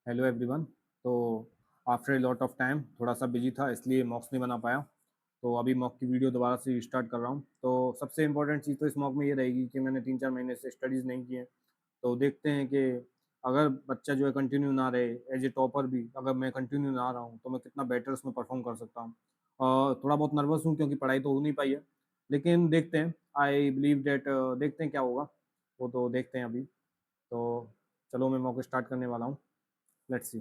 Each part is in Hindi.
Hello everyone. तो after a lot of time थोड़ा सा बिजी था इसलिए मॉक्स नहीं बना पाया। तो अभी मॉक की वीडियो दोबारा से स्टार्ट कर रहा हूँ। तो सबसे इम्पोर्टेंट चीज़ तो इस मॉक में ये रहेगी कि मैंने 3-4 महीने से स्टडीज़ नहीं की है। तो देखते हैं कि अगर बच्चा जो है कंटिन्यू ना रहे, एज ए टॉपर भी अगर मैं कंटिन्यू ना रहा हूँ तो मैं कितना बेटर उसमें परफॉर्म कर सकता हूँ। और थोड़ा बहुत नर्वस हूँ क्योंकि पढ़ाई तो हो नहीं पाई है, लेकिन देखते हैं। आई बिलीव डेट, देखते हैं क्या होगा। वो तो देखते हैं अभी। तो चलो मैं मॉक स्टार्ट करने वाला हूँ। Let's see.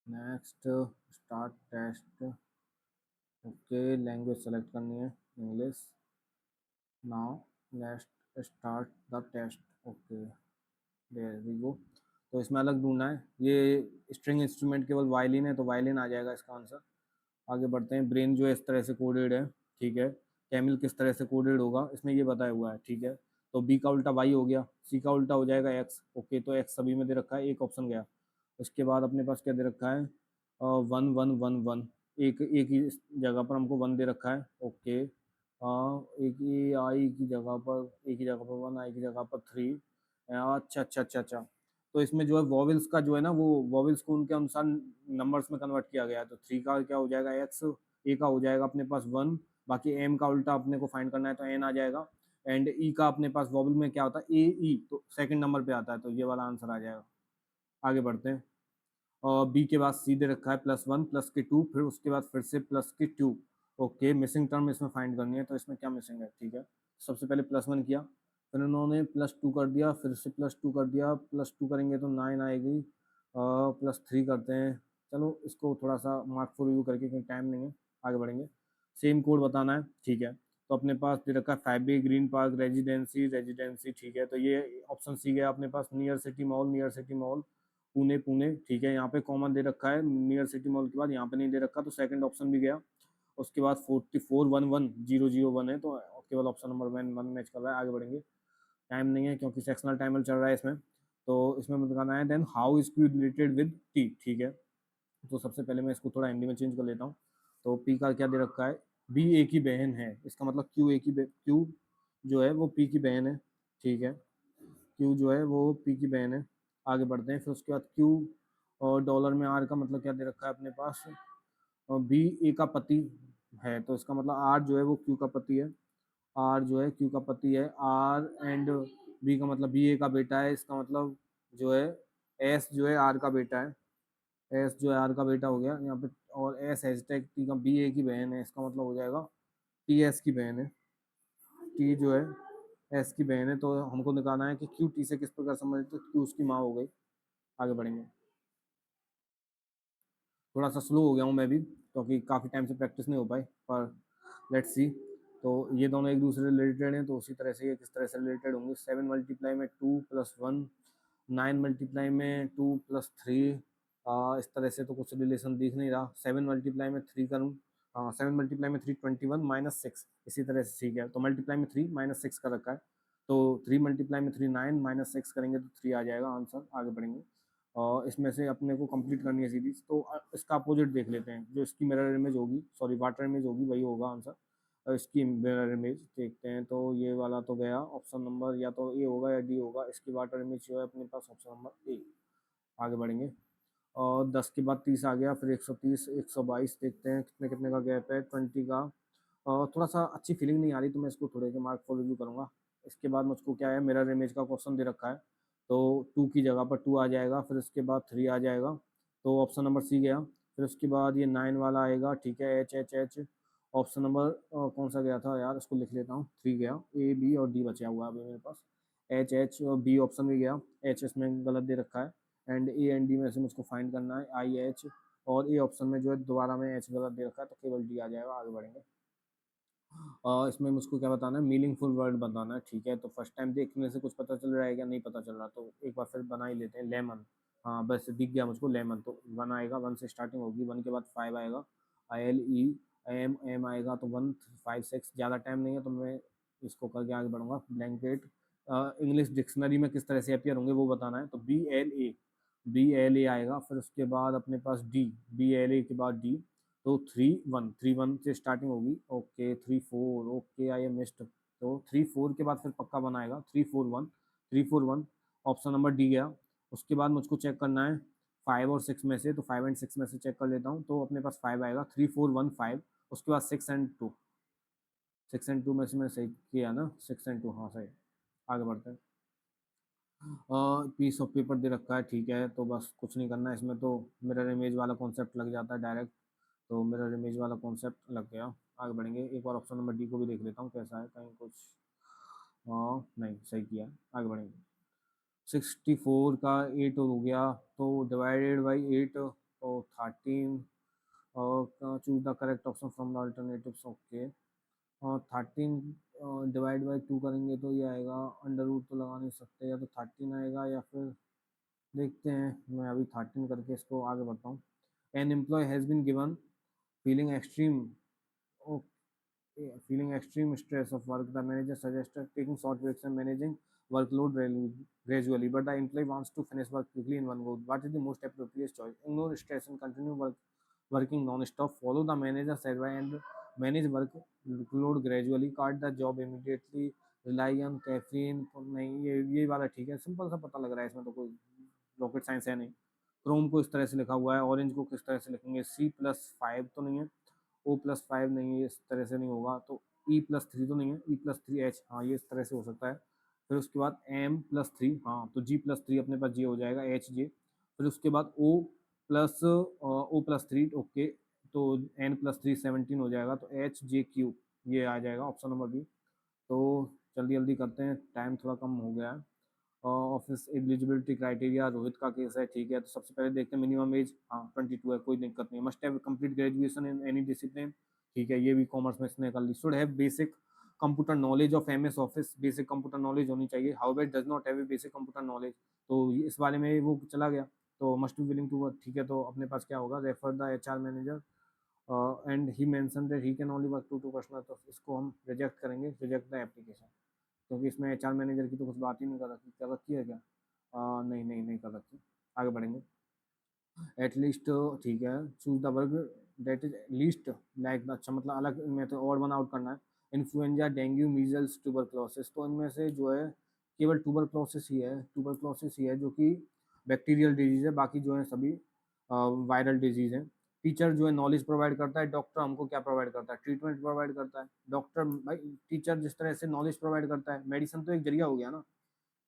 Next, start test. Okay, language select करनी है, English. Now let's start the test. Okay, there we go. तो इसमें अलग ढूंढना है। ये स्ट्रिंग इंस्ट्रूमेंट केवल वायलिन है तो वायलिन आ जाएगा इसका आंसर। आगे बढ़ते हैं। ब्रेन जो है इस तरह से कोडेड है, ठीक है। कैमिल किस तरह से कोडेड होगा इसमें ये बताया हुआ है, ठीक है। तो बी का उल्टा वाई हो गया, सी का उल्टा हो जाएगा एक्स। ओके, तो एक्स सभी में दे रखा है, एक ऑप्शन गया। उसके बाद अपने पास क्या दे रखा है? 1 1 1 1। एक एक ही जगह पर हमको वन दे रखा है। ओके, एक ही आई की जगह पर, एक ही जगह पर वन, आई की जगह पर थ्री। अच्छा अच्छा अच्छा अच्छा। तो इसमें जो है वॉवेल्स का जो है ना, वो वॉवेल्स को उनके अनुसार नंबर्स में कन्वर्ट किया गया है। तो थ्री का क्या हो जाएगा? एक्स। ए का हो जाएगा अपने पास वन। बाकी एम का उल्टा अपने को फाइंड करना है तो एन आ जाएगा। एंड ई का अपने पास वॉवल में क्या होता है? ए ई, तो सेकंड नंबर पे आता है, तो ये वाला आंसर आ जाएगा। आगे बढ़ते हैं। और बी के बाद सी दे रखा है +1 प्लस के टू, फिर उसके बाद फिर से प्लस के टू। ओके, मिसिंग टर्म इसमें फाइंड करनी है, तो इसमें क्या मिसिंग है? ठीक है, सबसे पहले +1 किया, फिर उन्होंने +2 कर दिया, फिर से +2 कर दिया। +2 करेंगे तो 9 आएगी। +3 करते हैं। चलो इसको थोड़ा सा मार्क फॉर रिव्यू करके, क्योंकि टाइम नहीं है। आगे बढ़ेंगे। सेम कोड बताना है, ठीक है। तो अपने पास दे रखा है फैबी ग्रीन पार्क रेजिडेंसी रेजिडेंसी, ठीक है। तो ये ऑप्शन सी गया अपने पास, near city mall near city mall, Pune Pune, ठीक है। यहाँ पे कॉमन दे रखा है नियर सिटी मॉल के बाद, यहाँ पे नहीं दे रखा, तो सेकंड ऑप्शन भी गया। उसके बाद 4411 001 है, तो केवल ऑप्शन नंबर वन मैच कर रहा है। आगे बढ़ेंगे। टाइम नहीं है क्योंकि सेक्शनल टाइमर चल रहा है इसमें। तो इसमें बताना है then how is Q related with T, ठीक है। तो सबसे पहले मैं इसको थोड़ा हिंदी में चेंज कर लेता हूँ। तो पी का क्या दे रखा है? बी ए की बहन है, इसका मतलब क्यू जो है वो पी की बहन है, ठीक है। क्यू जो है वो पी की बहन है। आगे बढ़ते हैं। फिर उसके बाद क्यू और डॉलर में आर का मतलब क्या दे रखा है अपने पास? और बी ए का पति है, तो इसका मतलब आर जो है वो क्यू का पति है। आर जो है क्यू का पति है। आर एंड बी का मतलब बी ए का बेटा है, इसका मतलब जो है एस जो है आर का बेटा है। एस जो है आर का बेटा हो गया यहाँ पे। और एस हैशटैग टी का बी ए की बहन है, इसका मतलब हो जाएगा टी एस की बहन है। टी जो है एस की बहन है, तो हमको निकालना है कि क्यू टी से किस प्रकार संबंधित है, तो क्यू उसकी माँ हो गई। आगे बढ़ेंगे। थोड़ा सा स्लो हो गया हूँ मैं भी क्योंकि काफ़ी टाइम से प्रैक्टिस नहीं हो पाई, पर लेट्स सी। तो ये दोनों एक दूसरे रिलेटेड हैं, तो उसी तरह से ये किस तरह से रिलेटेड होंगे? 7 मल्टीप्लाई में 2+1, 9 मल्टीप्लाई में 2+3। इस तरह से तो कुछ रिलेशन दिख नहीं रहा। 7 मल्टीप्लाई में 3 करूँ? हाँ, 7 मल्टीप्लाई में 3 21 - 6, इसी तरह से ठीक है। तो मल्टीप्लाई में 3 - 6 का रखा है, तो 3 मल्टीप्लाई में 3 9, -6 करेंगे तो 3 आ जाएगा आंसर। आगे बढ़ेंगे। और इसमें से अपने को कंप्लीट करनी है सीरीज, तो इसका अपोजिट देख लेते हैं। जो इसकी मिरर इमेज होगी, सॉरी वाटर इमेज होगी, वही होगा आंसर। और इसकी मिरर इमेज देखते हैं, तो ये वाला तो गया ऑप्शन नंबर, या तो ए होगा या डी होगा। इसकी वाटर इमेज जो है अपने पास ऑप्शन नंबर ए। आगे बढ़ेंगे। और 10 के बाद 30 आ गया, फिर 130 122 देखते हैं कितने कितने का गैप है 20 का। और थोड़ा सा अच्छी फीलिंग नहीं आ रही, तो मैं इसको थोड़े के मार्क फॉर रिव्यू करूंगा। इसके बाद मुझको क्या है, मिरर इमेज का क्वेश्चन दे रखा है। तो 2 की जगह पर 2 आ जाएगा, फिर उसके बाद 3 आ जाएगा, तो ऑप्शन नंबर सी गया। फिर उसके बाद ये 9 वाला आएगा, ठीक है। H H H. Option number कौन सा गया था यार, इसको लिख लेता हूँ। 3 गया, ए बी और डी बचा हुआ अभी मेरे पास। एच एच और बी ऑप्शन भी गया। एच इसमें गलत दे रखा है। एंड ए एंड डी में से मुझको फाइंड करना है आई एच। और ए ऑप्शन में जो है दोबारा में एच गलत दे रखा है, तो केवल डी आ जाएगा। आगे बढ़ेंगे। इसमें मुझको क्या बताना है? मीनिंगफुल वर्ड बताना है, ठीक है। तो फर्स्ट टाइम देखने से कुछ पता चल रहा है क्या? नहीं पता चल रहा, तो एक बार फिर बना ही लेते हैं। लेमन। हाँ, बस दिख गया मुझको लेमन, तो 1 आएगा। 1 से स्टार्टिंग होगी, 1 के बाद 5 आएगा। I L E M M आएगा, तो 1 5 6। ज़्यादा टाइम नहीं है तो मैं इसको करके आगे बढ़ूंगा। ब्लैंकेट इंग्लिश डिक्शनरी में किस तरह से अपियर होंगे वो बताना है, तो बी एल ए आएगा। फिर उसके बाद अपने पास डी, बी एल ए के बाद डी। तो 3 1 से स्टार्टिंग होगी। Okay, 3 4, okay I am missed. तो 3 4 के बाद फिर पक्का बनाएगा 3 4 1, 3 4 1। ऑप्शन नंबर डी गया। उसके बाद मुझको चेक करना है 5 और 6 में से, तो 5 एंड 6 में से चेक कर लेता हूँ, तो अपने पास 5 आएगा, 3 4 1 5। उसके बाद 6 एंड 2, 6 एंड 2 में से मैंने सही किया ना, 6 एंड 2, हाँ सही। आगे बढ़ते हैं। पीस ऑफ पेपर दे रखा है, ठीक है, तो बस कुछ नहीं करना है इसमें, तो मिरर इमेज वाला कॉन्सेप्ट लग जाता है डायरेक्ट, तो मिरर इमेज वाला कॉन्सेप्ट लग गया। आगे बढ़ेंगे, एक बार ऑप्शन नंबर डी को भी देख लेता हूँ कैसा है, कहीं कुछ नहीं सही किया। आगे बढ़ेंगे, 64 का 8 हो गया, तो डिवाइडेड बाई 8, तो 13, और choose the correct option from the alternatives, okay. और 13 डिवाइड बाई 2 करेंगे तो ये आएगा, अंडर रूट तो लगा नहीं सकते, या तो 13 आएगा या फिर देखते हैं, मैं अभी 13 करके इसको आगे बढ़ता हूँ। An employee has been given feeling extreme, feeling extreme stress of work, the manager suggested taking short breaks and managing workload gradually. But the employee wants to finish work quickly in one go. What is the most appropriate choice? Ignore stress and continue working non-stop. Follow the manager's advice and manage workload gradually. Cut the job immediately. Rely on caffeine. नहीं, ये वाला ठीक है, सिंपल सा पता लग रहा है, इसमें तो कोई रॉकेट साइंस है नहीं। क्रोम को इस तरह से लिखा हुआ है, ऑरेंज को किस तरह से लिखेंगे, C+5 तो नहीं है, O+5 नहीं है, इस तरह से नहीं होगा, तो E+3 तो नहीं है, E+3H, हाँ ये इस तरह से हो सकता है। फिर उसके बाद M+3, हाँ तो G+3 अपने पास G हो जाएगा, HJ। फिर उसके बाद O+3, ओके, तो N+3 17 हो जाएगा, तो HJQ ये आ जाएगा ऑप्शन नंबर बी। तो जल्दी जल्दी करते हैं, टाइम थोड़ा कम हो गया है। ऑफिस एलिजिबिलिटी क्राइटेरिया रोहित का केस है, ठीक है, तो सबसे पहले देखते हैं मिनिमम एज, हाँ 22 है, कोई दिक्कत नहीं। Must have complete graduation in any discipline, ठीक है, ये भी कॉमर्स में इसने कर ली। Should have basic computer knowledge of MS office, basic computer knowledge होनी चाहिए। However does not have a basic computer knowledge, तो इस वाले में वो चला गया। तो must be willing to work, ठीक है, तो अपने पास क्या होगा, refer the HR manager and he mention that he can only work 2 personal, तो इसको हम रिजेक्ट करेंगे, रिजेक्ट द एप्लीकेशन, क्योंकि इसमें HR मैनेजर की तो कुछ बात ही नहीं कर रखी है क्या, नहीं नहीं नहीं कर रखी। आगे बढ़ेंगे, एटलीस्ट, ठीक है, चूज द वर्ग दैट इज लीस्ट लाइक, अच्छा मतलब अलग में तो और वन आउट करना है। इन्फ्लुएंजा, डेंगू, मीजल्स, ट्यूबरक्लोसिस, तो इनमें से जो है केवल ट्यूबरक्लोसिस ही है, ट्यूबरक्लोसिस ही है जो कि बैक्टीरियल डिजीज है, बाकी जो है सभी वायरल डिजीज है। टीचर जो है नॉलेज प्रोवाइड करता है, डॉक्टर हमको क्या प्रोवाइड करता है, ट्रीटमेंट प्रोवाइड करता है। डॉक्टर भाई, टीचर जिस तरह से नॉलेज प्रोवाइड करता है, मेडिसिन तो एक जरिया हो गया ना,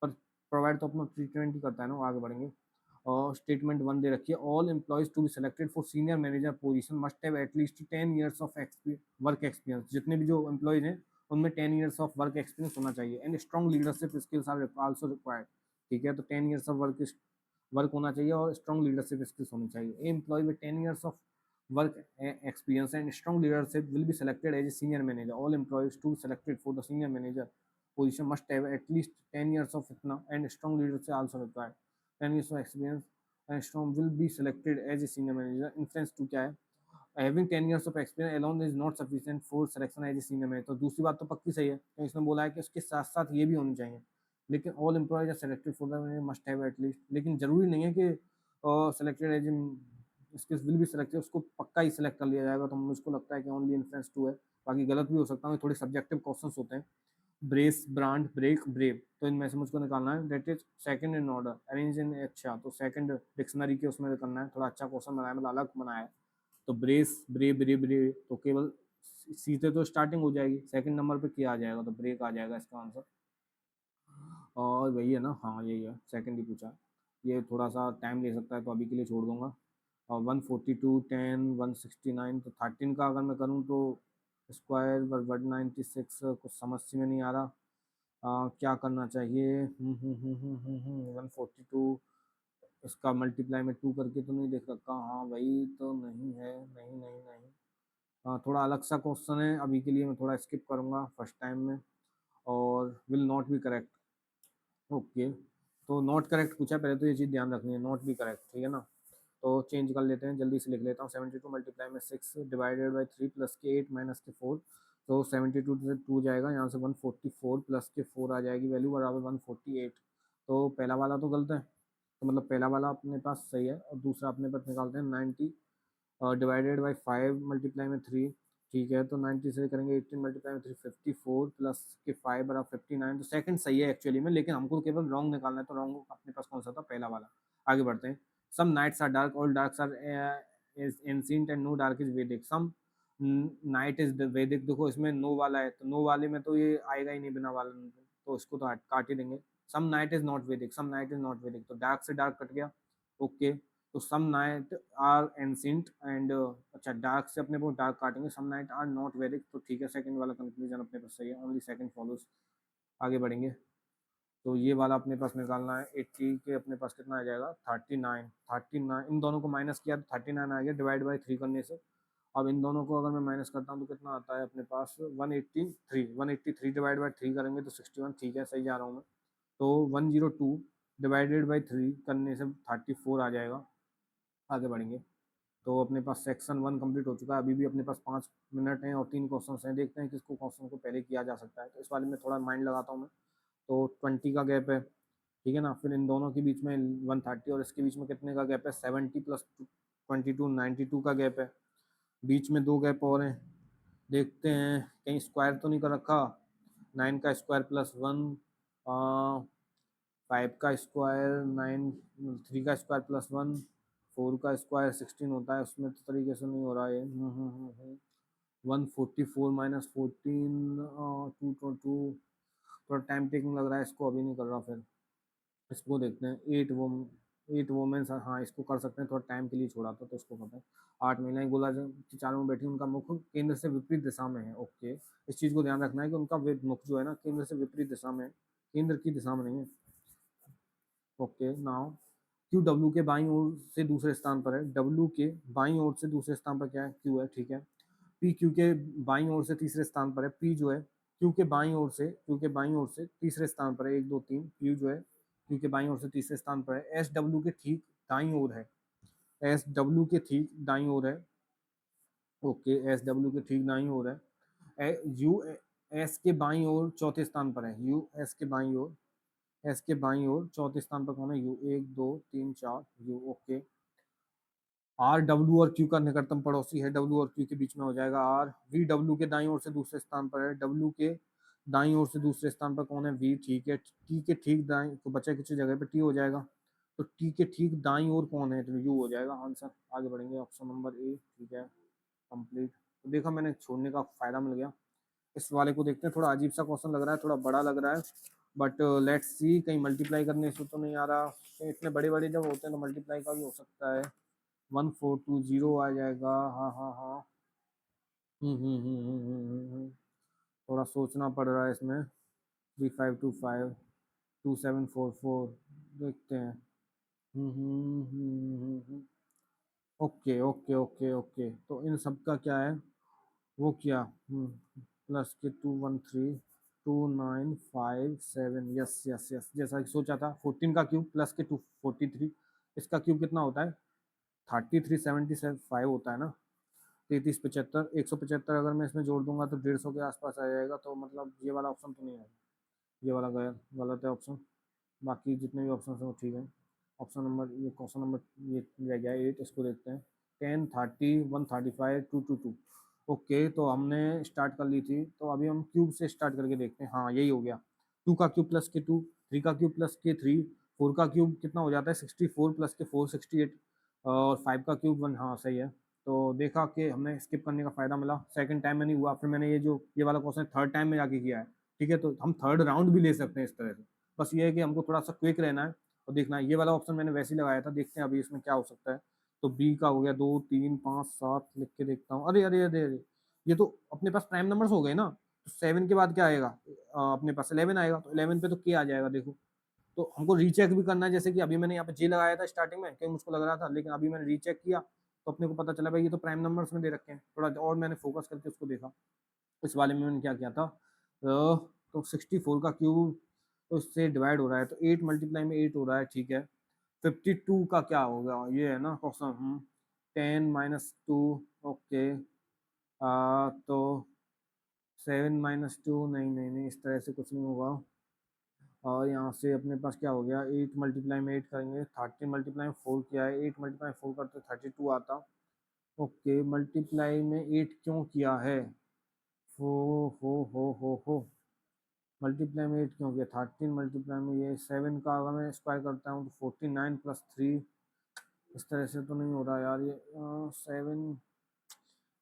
पर प्रोवाइड तो अपना ट्रीटमेंट ही करता है ना। आगे बढ़ेंगे, और स्टेटमेंट 1 दे रखी है, all employees to be selected for senior manager position must have at least 10 years of work experience. जितने भी जो एम्प्लॉयज हैं उनमें 10 years ऑफ वर्क एक्सपीरियंस होना चाहिए, and strong leadership skills are also required, ठीक है, तो 10 years ऑफ वर्क होना चाहिए और स्ट्रॉन्ग लीडरशिप स्किल्स होनी चाहिए। Employee with 10 years of work experience and strong leadership will be selected as a senior manager. All employees to be selected for the senior manager position must have at least 10 years of itna, and strong leadership also required, 10 years of experience and strong will be selected as a senior manager। Influence to क्या है, having 10 years of experience alone is not sufficient for selection as a senior manager। तो दूसरी बात तो पक्की सही है, तो इसने बोला है कि उसके साथ साथ ये भी होनी चाहिए, लेकिन all employees are selected for the must have at least, लेकिन जरूरी नहीं है कि सेलेक्टेड एज इसके विल भी सेलेक्टेड उसको पक्का ही सिलेक्ट कर लिया जाएगा, तो मुझको लगता है कि ओनली इन्फ्लुएंस 2 है, बाकी गलत भी हो सकता है, थोड़े सब्जेक्टिव क्वेश्चंस होते हैं। ब्रेस, ब्रांड, ब्रेक, ब्रेव, तो इनमें से मुझको निकालना है, that is second in order, arrange in, अच्छा तो सेकंड डिक्शनरी के उसमें करना है, थोड़ा अच्छा क्वेश्चन बनाया, मतलब अलग बनाया है। तो ब्रेस, ब्रे, ब्रे, ब्रे, तो केवल सीधे तो स्टार्टिंग हो जाएगी, सेकंड नंबर पे क्या आ जाएगा, तो ब्रेक आ जाएगा इसका आंसर। और वही है ना, हाँ यही है, सेकंड ही पूछा है। ये थोड़ा सा टाइम ले सकता है, तो अभी के लिए छोड़ दूंगा। और 142, 10, 169, तो 13 का अगर मैं करूँ तो स्क्वायर 196, कुछ समझ में नहीं आ रहा। क्या करना चाहिए, 142 इसका मल्टीप्लाई में 2 करके तो नहीं देख रखा, हाँ वही तो नहीं है, नहीं नहीं नहीं। थोड़ा अलग सा क्वेश्चन है, अभी के लिए मैं थोड़ा स्किप करूँगा फर्स्ट टाइम में, और will not be correct, okay, तो नॉट करेक्ट पूछा, पहले तो ये चीज़ ध्यान रखनी है, नॉट बी करेक्ट, ठीक है ना। तो चेंज कर लेते हैं, जल्दी से लिख लेता हूँ, 72 मल्टीप्लाई में 6 डिवाइडेड बाई 3 प्लस के 8 माइनस के 4, तो 72 से 2 जाएगा, यहाँ से 144 प्लस के 4 आ जाएगी, वैल्यू बराबर 148। तो पहला वाला तो गलत है, तो मतलब पहला वाला अपने पास सही है, और दूसरा अपने पास निकालते हैं 90 डिवाइडेड बाई 5 मल्टीप्लाई में 3, ठीक है, तो 90 से करेंगे 18 मल्टीप्लाई में 3 54 प्लस के 5 बराबर 59, तो सेकंड सही है एक्चुअली में, लेकिन हमको केवल रॉन्ग निकालना है, तो रॉन्ग अपने पास कौन सा था, पहला वाला। आगे बढ़ते हैं। Some nights are dark, all darks are is ancient and no dark is Vedic. Some night is वैदिक, देखो इसमें नो वाला है तो नो वाले में तो ये आएगा ही नहीं बिना वाला, तो इसको तो काट ही देंगे। सम नाइट इज नॉट वैदिक, सम नाइट इज नॉट वैदिक, तो डार्क से डार्क कट गया। ओके, तो सम नाइट आर एंशिएंट एंड, अच्छा डार्क से अपने को डार्क काटेंगे, सम नाइट आर नॉट वैदिक, तो ठीक है सेकंड वाला कंक्लूजन अपने पास सही है, ओनली सेकंड फॉलोज। आगे बढ़ेंगे, तो ये वाला अपने पास निकालना है। 80 के अपने पास कितना आ जाएगा, 39। 39 इन दोनों को माइनस किया तो 39 आ गया डिवाइड बाई 3 करने से। अब इन दोनों को अगर मैं माइनस करता हूँ तो कितना आता है अपने पास, 183। 183 डिवाइड बाई 3 करेंगे तो 61, ठीक है सही जा रहा हूँ मैं। तो 102 डिवाइडेड बाई 3 करने से 34 आ जाएगा। आगे बढ़ेंगे, तो अपने पास सेक्शन 1 कंप्लीट हो चुका है। अभी भी अपने पास 5 मिनट हैं और 3 क्वेश्चन हैं, देखते हैं किसको क्वेश्चन को पहले किया जा सकता है। तो इस वाले में थोड़ा माइंड लगाता हूँ मैं। तो 20 का गैप है, ठीक है ना, फिर इन दोनों के बीच में 130 और इसके बीच में कितने का गैप है, 70 प्लस 22 92 का गैप है। बीच में 2 गैप और हैं, देखते हैं कहीं स्क्वायर तो नहीं कर रखा। 9 का स्क्वायर प्लस 1, 5 का स्क्वायर 9, 3 का स्क्वायर प्लस 1, 4 का स्क्वायर 16 होता है, उसमें तो तरीके से नहीं हो रहा है। 144 माइनस 14, 222, थोड़ा टाइम टेकिंग लग रहा है, इसको अभी नहीं कर रहा। फिर इसको देखते हैं, 8 वोमेन्स, हाँ इसको कर सकते हैं, थोड़ा टाइम के लिए छोड़ा था तो इसको पता है। 8 महिलाएं गोला की चारों में बैठी, उनका मुख केंद्र से विपरीत दिशा में है। ओके, इस चीज को ध्यान रखना है कि उनका मुख जो है ना केंद्र से विपरीत दिशा में है, केंद्र की दिशा में नहीं है। ओके, नाउ क्यू डब्ल्यू के बाईं ओर से दूसरे स्थान पर है, डब्ल्यू के बाईं ओर से दूसरे स्थान पर क्या है, क्यू है, ठीक है। पी क्यू के बाईं ओर से तीसरे स्थान पर है, पी जो है क्यू के बाईं ओर से तीसरे स्थान पर है, 1 2 3, क्यू जो है क्यू के बाईं ओर से तीसरे स्थान पर है। एस डब्ल्यू के ठीक दाईं ओर है, एस डब्ल्यू के ठीक दाईं ओर है। ओके, एस डब्ल्यू के ठीक दाईं ओर है। यू एस के बाईं ओर चौथे स्थान पर है, यू एस के बाईं ओर, एस के बाईं ओर चौथे स्थान पर कौन है, you, 1 2 3 4 you. Okay, R W और क्यू का निकटतम पड़ोसी है, डब्ल्यू और क्यू के बीच में हो जाएगा आर। वी डब्ल्यू के दाईं ओर से दूसरे स्थान पर है, डब्ल्यू के दाईं ओर से दूसरे स्थान पर कौन है, वी, ठीक है। टी के ठीक दाईं, तो बचा किसी जगह पे टी हो जाएगा, तो टी के ठीक दाईं ओर कौन है, तो यू हो जाएगा आंसर। आगे बढ़ेंगे, ऑप्शन नंबर ए, ठीक है कंप्लीट। तो देखा मैंने, छोड़ने का फायदा मिल गया। इस वाले को देखते हैं, थोड़ा अजीब सा क्वेश्चन लग रहा है, थोड़ा बड़ा लग रहा है, बट लेट्स सी, कहीं मल्टीप्लाई करने से तो नहीं आ रहा। इतने बड़े बड़े जब होते हैं तो मल्टीप्लाई का भी हो सकता है। 1420 आ जाएगा, हाँ हाँ हाँ। थोड़ा सोचना पड़ रहा है इसमें। 3525, 2744, देखते हैं। ओके ओके ओके ओके, तो इन सब का क्या है, वो किया, प्लस के 213, 2957, यस यस यस, जैसा कि सोचा था। 14 का क्यूब प्लस के 243, इसका क्यूब कितना होता है, 3375 होता है ना। 3375, 175 अगर मैं इसमें जोड़ दूंगा तो 150 के आसपास आ जाएगा, तो मतलब ये वाला ऑप्शन तो नहीं है, ये वाला गया, गलत है ऑप्शन। बाकी जितने भी ऑप्शन हैं वो ठीक है। ऑप्शन नंबर, ये क्वेश्चन नंबर ये रह गया 8, इसको देखते हैं। 10 30 135 222। ओके, तो हमने स्टार्ट कर ली थी, तो अभी हम क्यूब से स्टार्ट करके देखते हैं। हाँ यही हो गया, 2 का क्यूब प्लस के 2, 3 का क्यूब प्लस के 3, 4 का क्यूब कितना हो जाता है 64 प्लस के 4 68, और 5 का क्यूब 1, हाँ सही है। तो देखा कि हमने स्किप करने का फायदा मिला, सेकंड टाइम में नहीं हुआ, फिर मैंने ये वाला क्वेश्चन थर्ड टाइम में जाके किया है, ठीक है। तो हम थर्ड राउंड भी ले सकते हैं इस तरह से, बस ये है कि हमको थोड़ा सा क्विक रहना है और देखना है। ये वाला ऑप्शन मैंने वैसे ही लगाया था, देखते हैं अभी इसमें क्या हो सकता है। तो बी का हो गया 2 3 5 7, लिख के देखता हूँ। अरे अरे अरे अरे, ये तो अपने पास प्राइम नंबर्स हो गए ना, तो 7 के बाद क्या आएगा, अपने पास 11 आएगा, तो 11 पे तो के आ जाएगा देखो। तो हमको रीचेक भी करना है, जैसे कि अभी मैंने यहाँ पे जे लगाया था स्टार्टिंग में, क्योंकि मुझको लग रहा था, लेकिन अभी मैंने रीचेक किया तो अपने को पता चला भाई ये तो प्राइम नंबर्स में दे रखे हैं, थोड़ा और मैंने फोकस करके उसको देखा। इस वाले में मैंने क्या किया था, तो 64 का क्यूब तो इससे डिवाइड हो रहा है, तो 8 मल्टीप्लाई में 8 हो रहा है, ठीक है। 52 का क्या होगा, ये है ना क्वेश्चन, 10 माइनस 2, ओके। तो 7 माइनस 2, नहीं नहीं नहीं, इस तरह से कुछ नहीं होगा। और यहाँ से अपने पास क्या हो गया, 8 मल्टीप्लाई में 8 करेंगे, 30 मल्टीप्लाई में 4 किया है, 8 मल्टीप्लाई में 4 करते 32 आता। ओके, मल्टीप्लाई में 8 क्यों किया है, हो हो हो हो हो, मल्टीप्लाई में 8 क्यों किया, 13 मल्टीप्लाई में ये 7 का अगर मैं स्क्वायर करता हूँ तो 49 + 3, इस तरह से तो नहीं हो रहा यार ये 7,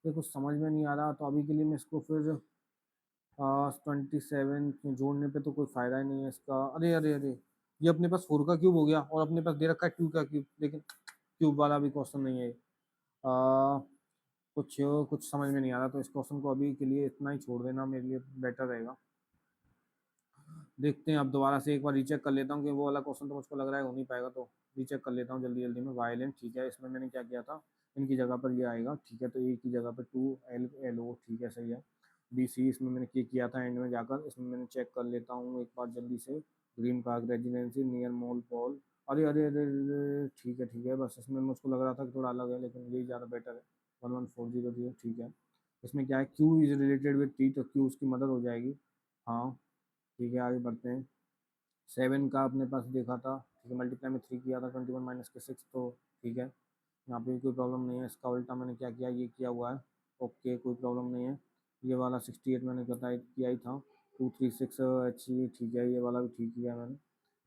ये कुछ समझ में नहीं आ रहा। तो अभी के लिए मैं इसको फिर 27 जोड़ने पे तो कोई फायदा ही नहीं है इसका। अरे अरे अरे, ये अपने पास 4 का क्यूब हो गया और अपने पास दे रखा है 2 का क्यूब, लेकिन क्यूब वाला भी क्वेश्चन नहीं है। आ, कुछ कुछ समझ में नहीं आ रहा, तो इस क्वेश्चन को अभी के लिए इतना ही छोड़ देना मेरे लिए बेटर रहेगा। देखते हैं, अब दोबारा से एक बार रीचेक कर लेता हूँ कि वो वाला क्वेश्चन तो मुझको लग रहा है हो नहीं पाएगा, तो रीचेक कर लेता हूँ जल्दी जल्दी में। वायलेंट ठीक है, इसमें मैंने क्या किया था, इनकी जगह पर ये आएगा ठीक है, तो ए की जगह पर 2 LLO ठीक है सही है। BC इसमें मैंने किया था एंड में जाकर, इसमें मैंने चेक कर लेता हूँ एक बार जल्दी से। Green park residency near mall Paul, अरे अरे अरे अरे, ठीक है, बस इसमें मुझको लग रहा था कि थोड़ा अलग है, लेकिन यही ज़्यादा बेटर है। 11400 ठीक है। इसमें क्या है, Q is related with T, तो क्यू उसकी मदद हो जाएगी। हाँ ठीक है, आगे बढ़ते हैं। 7 का अपने पास देखा था ठीक है, मल्टीप्लाई में 3 किया था, 21 - के 6, तो ठीक है, यहाँ पे भी कोई प्रॉब्लम नहीं है। इसका उल्टा मैंने क्या किया, ये किया हुआ है, ओके कोई प्रॉब्लम नहीं है। ये वाला 68 मैंने किया ही था, 236 ठीक है, ये वाला भी ठीक किया है मैंने।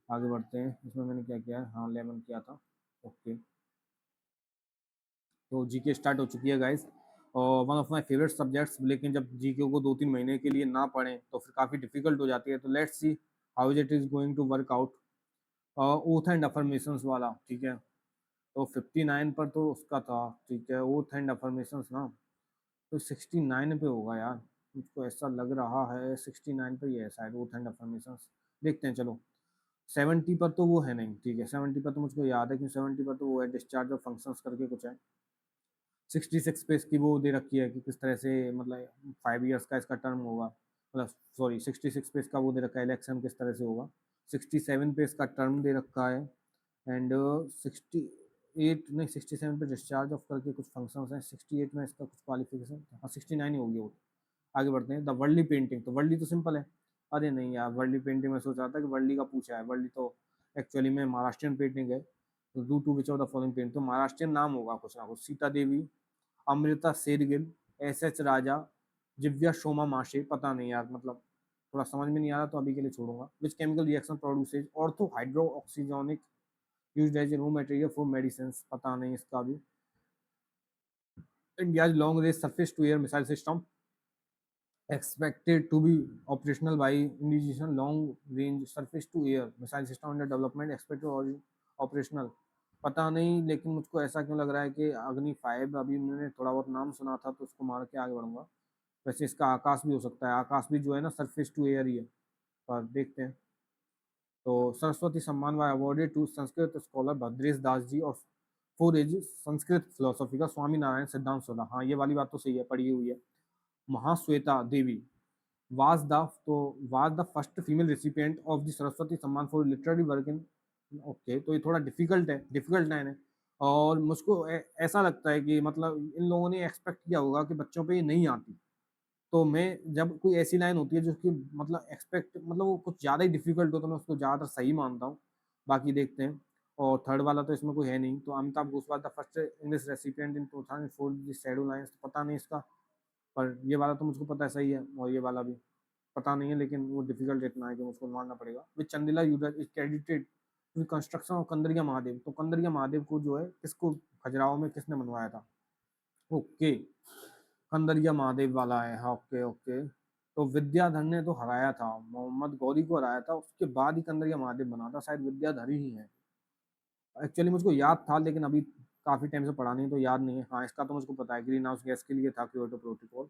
आगे बढ़ते हैं, इसमें मैंने क्या किया है, हाँ 11 किया था, ओके। तो जीके स्टार्ट हो चुकी है गाइस, और one of my favourite subjects, लेकिन जब जीके को 2-3 महीने के लिए ना पढ़ें तो फिर काफ़ी डिफिकल्ट हो जाती है। तो let's see how it is going to work out. Oath and affirmations वाला ठीक है, तो 59 पर तो उसका था ठीक है, ओथ एंड अफर्मेशंस ना, तो 69 पे होगा यार, मुझको ऐसा लग रहा है 69 पे ही है शायद ओथ एंड अफर्मेशंस। देखते हैं चलो। 70 पर तो वो है नहीं ठीक है, 70 पर तो मुझको याद है कि 70 पर तो वो है डिस्चार्ज ऑफ फंक्शंस करके कुछ है। 66 पे इसकी वो दे रखी है कि किस तरह से मतलब 5 ईयर्स का इसका टर्म होगा, मतलब सॉरी 66 पे इसका वो दे रखा है इलेक्शन किस तरह से होगा। 67 पे इसका टर्म दे रखा है, एंड 68 नहीं 67 पे डिस्चार्ज ऑफ करके कुछ फंक्शंस हैं, 68 में इसका कुछ क्वालिफिकेशन, हाँ 69 ही होगी वो। आगे बढ़ते हैं, द वर्ल्डली पेंटिंग, तो वर्ल्डली तो सिंपल है। अरे नहीं यार, वर्ल्डली पेंटिंग में सोच रहा था कि वर्ल्डली का पूछा है, वर्ल्डली तो एक्चुअली में महाराष्ट्रियन पेंटिंग है। तो do to which of the following painting, तो महाराष्ट्रियन नाम होगा कुछ ना कुछ, सीता देवी, अमृता शेरगिल, SH राजा, दिव्या शोमा माशे, पता नहीं यार, मतलब थोड़ा समझ में नहीं आ रहा, तो अभी के लिए छोड़ूंगा। Which chemical reaction produces ortho hydroxybenzoic used as a raw material for medicine, पता नहीं इसका भी। India's long range surface to air missile system expected to be operational by indigenous long range surface to air missile system under development expected or operational, पता नहीं, लेकिन मुझको ऐसा क्यों लग रहा है कि अग्नि 5, अभी मैंने थोड़ा बहुत नाम सुना था तो उसको मार के आगे बढ़ूंगा। वैसे इसका आकाश भी हो सकता है, आकाश भी जो है ना सरफेस टू एयर ही है, पर देखते हैं। तो Saraswati Samman why awarded to Sanskrit scholar Bhadresh Das ji और फोर एज संस्कृत फिलोसॉफी का स्वामी नारायण सिद्धांत सोला, हाँ ये वाली बात तो सही है, पढ़ी हुई है। महाश्वेता देवी was the तो was the first female recipient of the Saraswati सम्मान for literary work in, okay तो ये थोड़ा डिफिकल्ट है, डिफिकल्ट लाइन है। और मुझको ऐसा लगता है कि मतलब इन लोगों ने एक्सपेक्ट किया होगा कि बच्चों पे ये नहीं आती, तो मैं जब कोई ऐसी लाइन होती है जो कि मतलब एक्सपेक्ट मतलब वो कुछ ज़्यादा ही डिफिकल्ट हो तो मैं उसको ज़्यादातर सही मानता हूँ। बाकी देखते हैं। और थर्ड वाला तो इसमें कोई है नहीं, तो Amitabh Ghoshwal the first English recipient in 2004 the shadow lines, पता नहीं इसका, पर ये वाला तो मुझको पता है सही है, और ये वाला भी पता नहीं है, लेकिन वो डिफिकल्ट इतना है कि मुझको मानना पड़ेगा। With Chandela user is credited to construction of Kandariya Mahadev, तो कंदरिया महादेव को जो है किसको खजुराहो में किसने बनवाया था, ओके कंदरिया महादेव वाला है, हाँ ओके ओके। तो विद्याधर ने तो हराया था, मोहम्मद गौरी को हराया था, उसके बाद ही कंदरिया महादेव बना था, शायद विद्याधर ही है। एक्चुअली मुझको याद था लेकिन अभी काफी टाइम से पढ़ा नहीं तो याद नहीं है। हाँ इसका तो मुझको पता है, ग्रीन हाउस गैस के लिए था Kyoto protocol.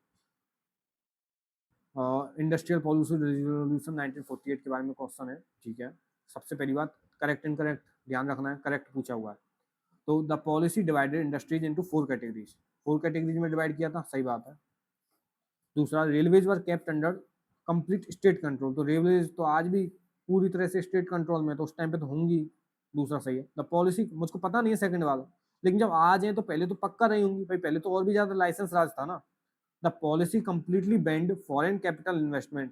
Industrial pollution resolution 1948 के बारे में क्वेश्चन है ठीक है। सबसे पहली बात, करेक्ट इनकरेक्ट ध्यान रखना है, करेक्ट पूछा हुआ है। तो the policy divided industries into 4 categories, 4 categories में डिवाइड किया था, सही बात है। दूसरा, रेलवेज वर kept under complete state control, तो रेलवेज तो आज भी पूरी तरह से स्टेट कंट्रोल में, तो उस टाइम पे तो होंगी, दूसरा सही है। द पॉलिसी मुझको पता नहीं है सेकंड वाला, लेकिन जब आज है तो पहले तो पक्का नहीं होंगी भाई, पहले तो और भी ज्यादा लाइसेंस राज था ना। The policy completely band foreign capital investment,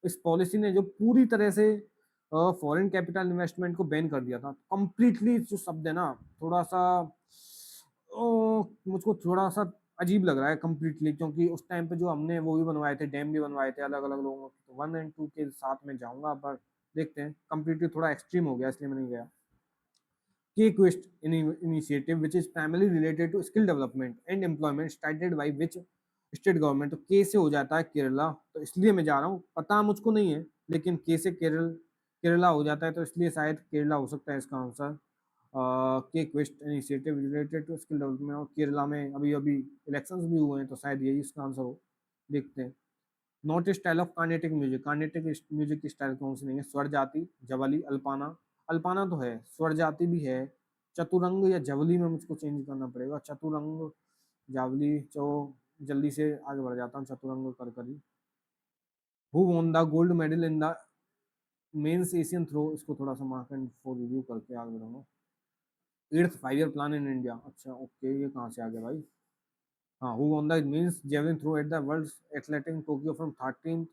इस पॉलिसी ने जो पूरी तरह से फॉरेन कैपिटल इन्वेस्टमेंट को बैन कर दिया था कंप्लीटली, जो शब्द है ना थोड़ा सा मुझको थोड़ा सा अजीब लग रहा है कम्प्लीटली, क्योंकि उस टाइम पे जो हमने वो भी बनवाए थे, डैम भी बनवाए थे अलग अलग लोगों के, तो 1 एंड 2 के साथ में जाऊंगा, पर देखते हैं, कम्प्लीटली थोड़ा एक्सट्रीम हो गया इसलिए मैं नहीं गया। Key Quest initiative which is primarily related to skill development and employment started by which state government, तो के से हो जाता है केरला, तो इसलिए मैं जा रहा हूँ, पता मुझको नहीं है, लेकिन के से केरला हो जाता है, तो इसलिए शायद केरला हो सकता है इसका आंसर। के quest initiative related to skill development, और केरला में अभी अभी इलेक्शंस भी हुए हैं, तो शायद यही इसका आंसर हो, देखते हैं। Not style of Carnatic music, Carnatic music की स्टाइल कौन सी नहीं है? स्वर जाति, जवाली, अल्पाना। अल्पाना तो है, स्वर जाति भी है। चतुरंग या जवली में मुझको चेंज करना पड़ेगा, चतुरंग, जावली, चो, जल्दी से आगे बढ़ जाता हूँ, चतुरंग कर करी। Who won the gold medal in the men's Asian throw, इसको थोड़ा सा मार्क एंड फॉर रिव्यू करके आगे बढ़ूंगा। 8th 5 year plan in India, अच्छा ओके, ये कहाँ से आ गया भाई? हाँ, who won the men's javelin throw at the World Athletics Tokyo from 13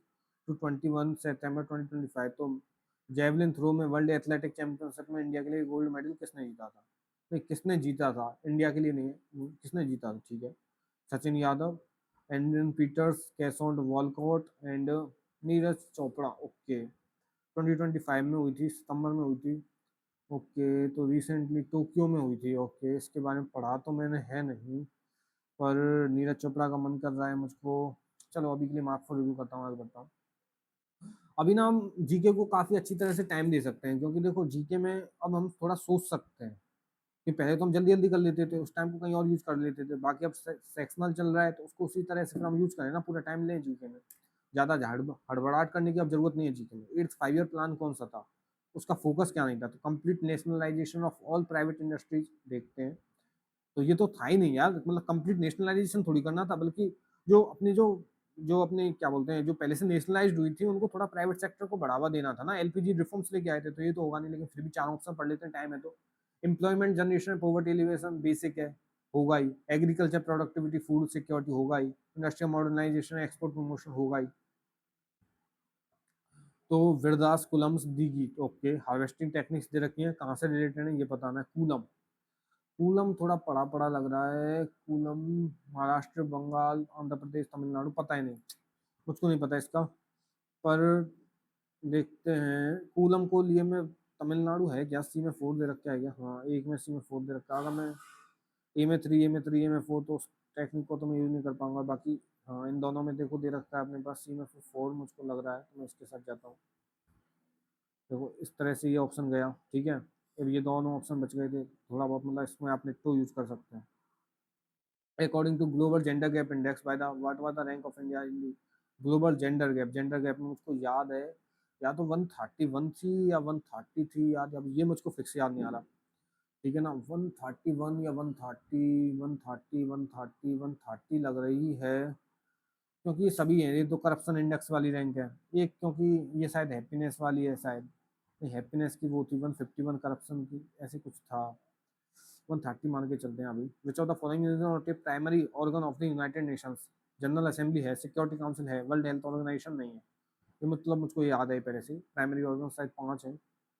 to 21 September 2025, तो जेवलिन थ्रो में वर्ल्ड एथलेटिक चैंपियनशिप में इंडिया के लिए गोल्ड मेडल किसने जीता था? नहीं, किसने जीता था, इंडिया के लिए नहीं है, किसने जीता था, ठीक है। Sachin Yadav, Anderson Peters, Keshorn Walcott and Neeraj Chopra, okay. 2025 में हुई थी, सितंबर में हुई थी, ओके। तो रिसेंटली टोक्यो में हुई थी, ओके, इसके बारे में पढ़ा तो मैंने है नहीं, पर नीरज चोपड़ा का मन कर रहा है मुझको। चलो अभी के लिए मार्क फॉर रिव्यू करता हूँ, आगे बढ़ता हूँ। अभी ना हम जीके को काफी अच्छी तरह से टाइम दे सकते हैं, क्योंकि देखो जीके में अब हम थोड़ा सोच सकते हैं, कि पहले तो हम जल्दी जल्दी कर लेते थे, उस टाइम को कहीं और यूज कर लेते थे, बाकी अब सेक्शनल चल रहा है, तो उसको उसी तरह से फिर हम यूज करें ना, पूरा टाइम लें जीके में, ज्यादा हड़बड़ाहट करने की अब जरूरत नहीं है जीके में। 8th 5 year प्लान कौन सा था, उसका फोकस क्या नहीं था? तो complete nationalisation of all private industries, देखते हैं। तो ये तो था ही नहीं यार, मतलब कंप्लीट नेशनलाइजेशन थोड़ी करना था, बल्कि जो अपनी जो जो अपने क्या बोलते हैं, जो पहले से नेशनलाइज्ड हुई थी, उनको थोड़ा प्राइवेट सेक्टर को बढ़ावा देना था ना, एलपीजी रिफॉर्म्स लेके आए थे, तो ये तो होगा नहीं, लेकिन फिर भी चार ऑप्शन पढ़ लेते हैं, टाइम है तो। Employment generation, poverty alleviation, basic है, होगा ही। एग्रीकल्चर प्रोडक्टिविटी, फूड सिक्योरिटी, होगा ही। इंडस्ट्रियल मॉडर्नाइजेशन, एक्सपोर्ट प्रमोशन, होगा ही। तो विरदास कुलम्स दीगी, ओके। हार्वेस्टिंग टेक्निक्स दे रखी है, कहाँ से रिलेटेड है ये बताना है। कूलम, कूलम थोड़ा पढ़ा पढ़ा लग रहा है, कूलम महाराष्ट्र, बंगाल, आंध्र प्रदेश, तमिलनाडु, पता ही नहीं, मुझको नहीं पता इसका, पर देखते हैं। कूलम को लिए में तमिलनाडु है क्या? सी में 4 दे रखा है क्या? हाँ, एक में सी में 4 दे रखा है, अगर मैं ए में 4, तो उस टेक्निक को तो मैं यूज नहीं कर पाऊंगा, बाकी हाँ, इन दोनों में देखो दे रखा है अपने पास, सी में 4 मुझको लग रहा है, तो मैं इसके साथ जाता हूँ। देखो इस तरह से ये ऑप्शन गया, ठीक है। अब ये दोनों ऑप्शन बच गए थे, थोड़ा बहुत मतलब इसमें आप नेट यूज कर सकते हैं। According to Global Gender Gap Index, by the what was the rank of India in the Global Gender Gap में मुझको याद है, या तो 131 थी या 130 थी, याद, अब ये मुझको फिक्स याद नहीं आ रहा, ठीक है ना। 131 या 130, 130, 130, 130 लग रही है, क्योंकि ये सभी है, ये तो करप्शन इंडेक्स वाली रैंक है, ये क्योंकि ये शायद हैप्पीनेस वाली है शायद, हैप्पीनेस की वो थी 151, करप्शन की ऐसे कुछ था। 130 मान के चलते हैं अभी। विच of the following is not a primary organ of the United Nations? General assembly है, सिक्योरिटी काउंसिल है, वर्ल्ड हेल्थ ऑर्गेनाइजेशन नहीं है। ये मतलब मुझको याद है पहले से, प्राइमरी ऑर्गन शायद 5 है,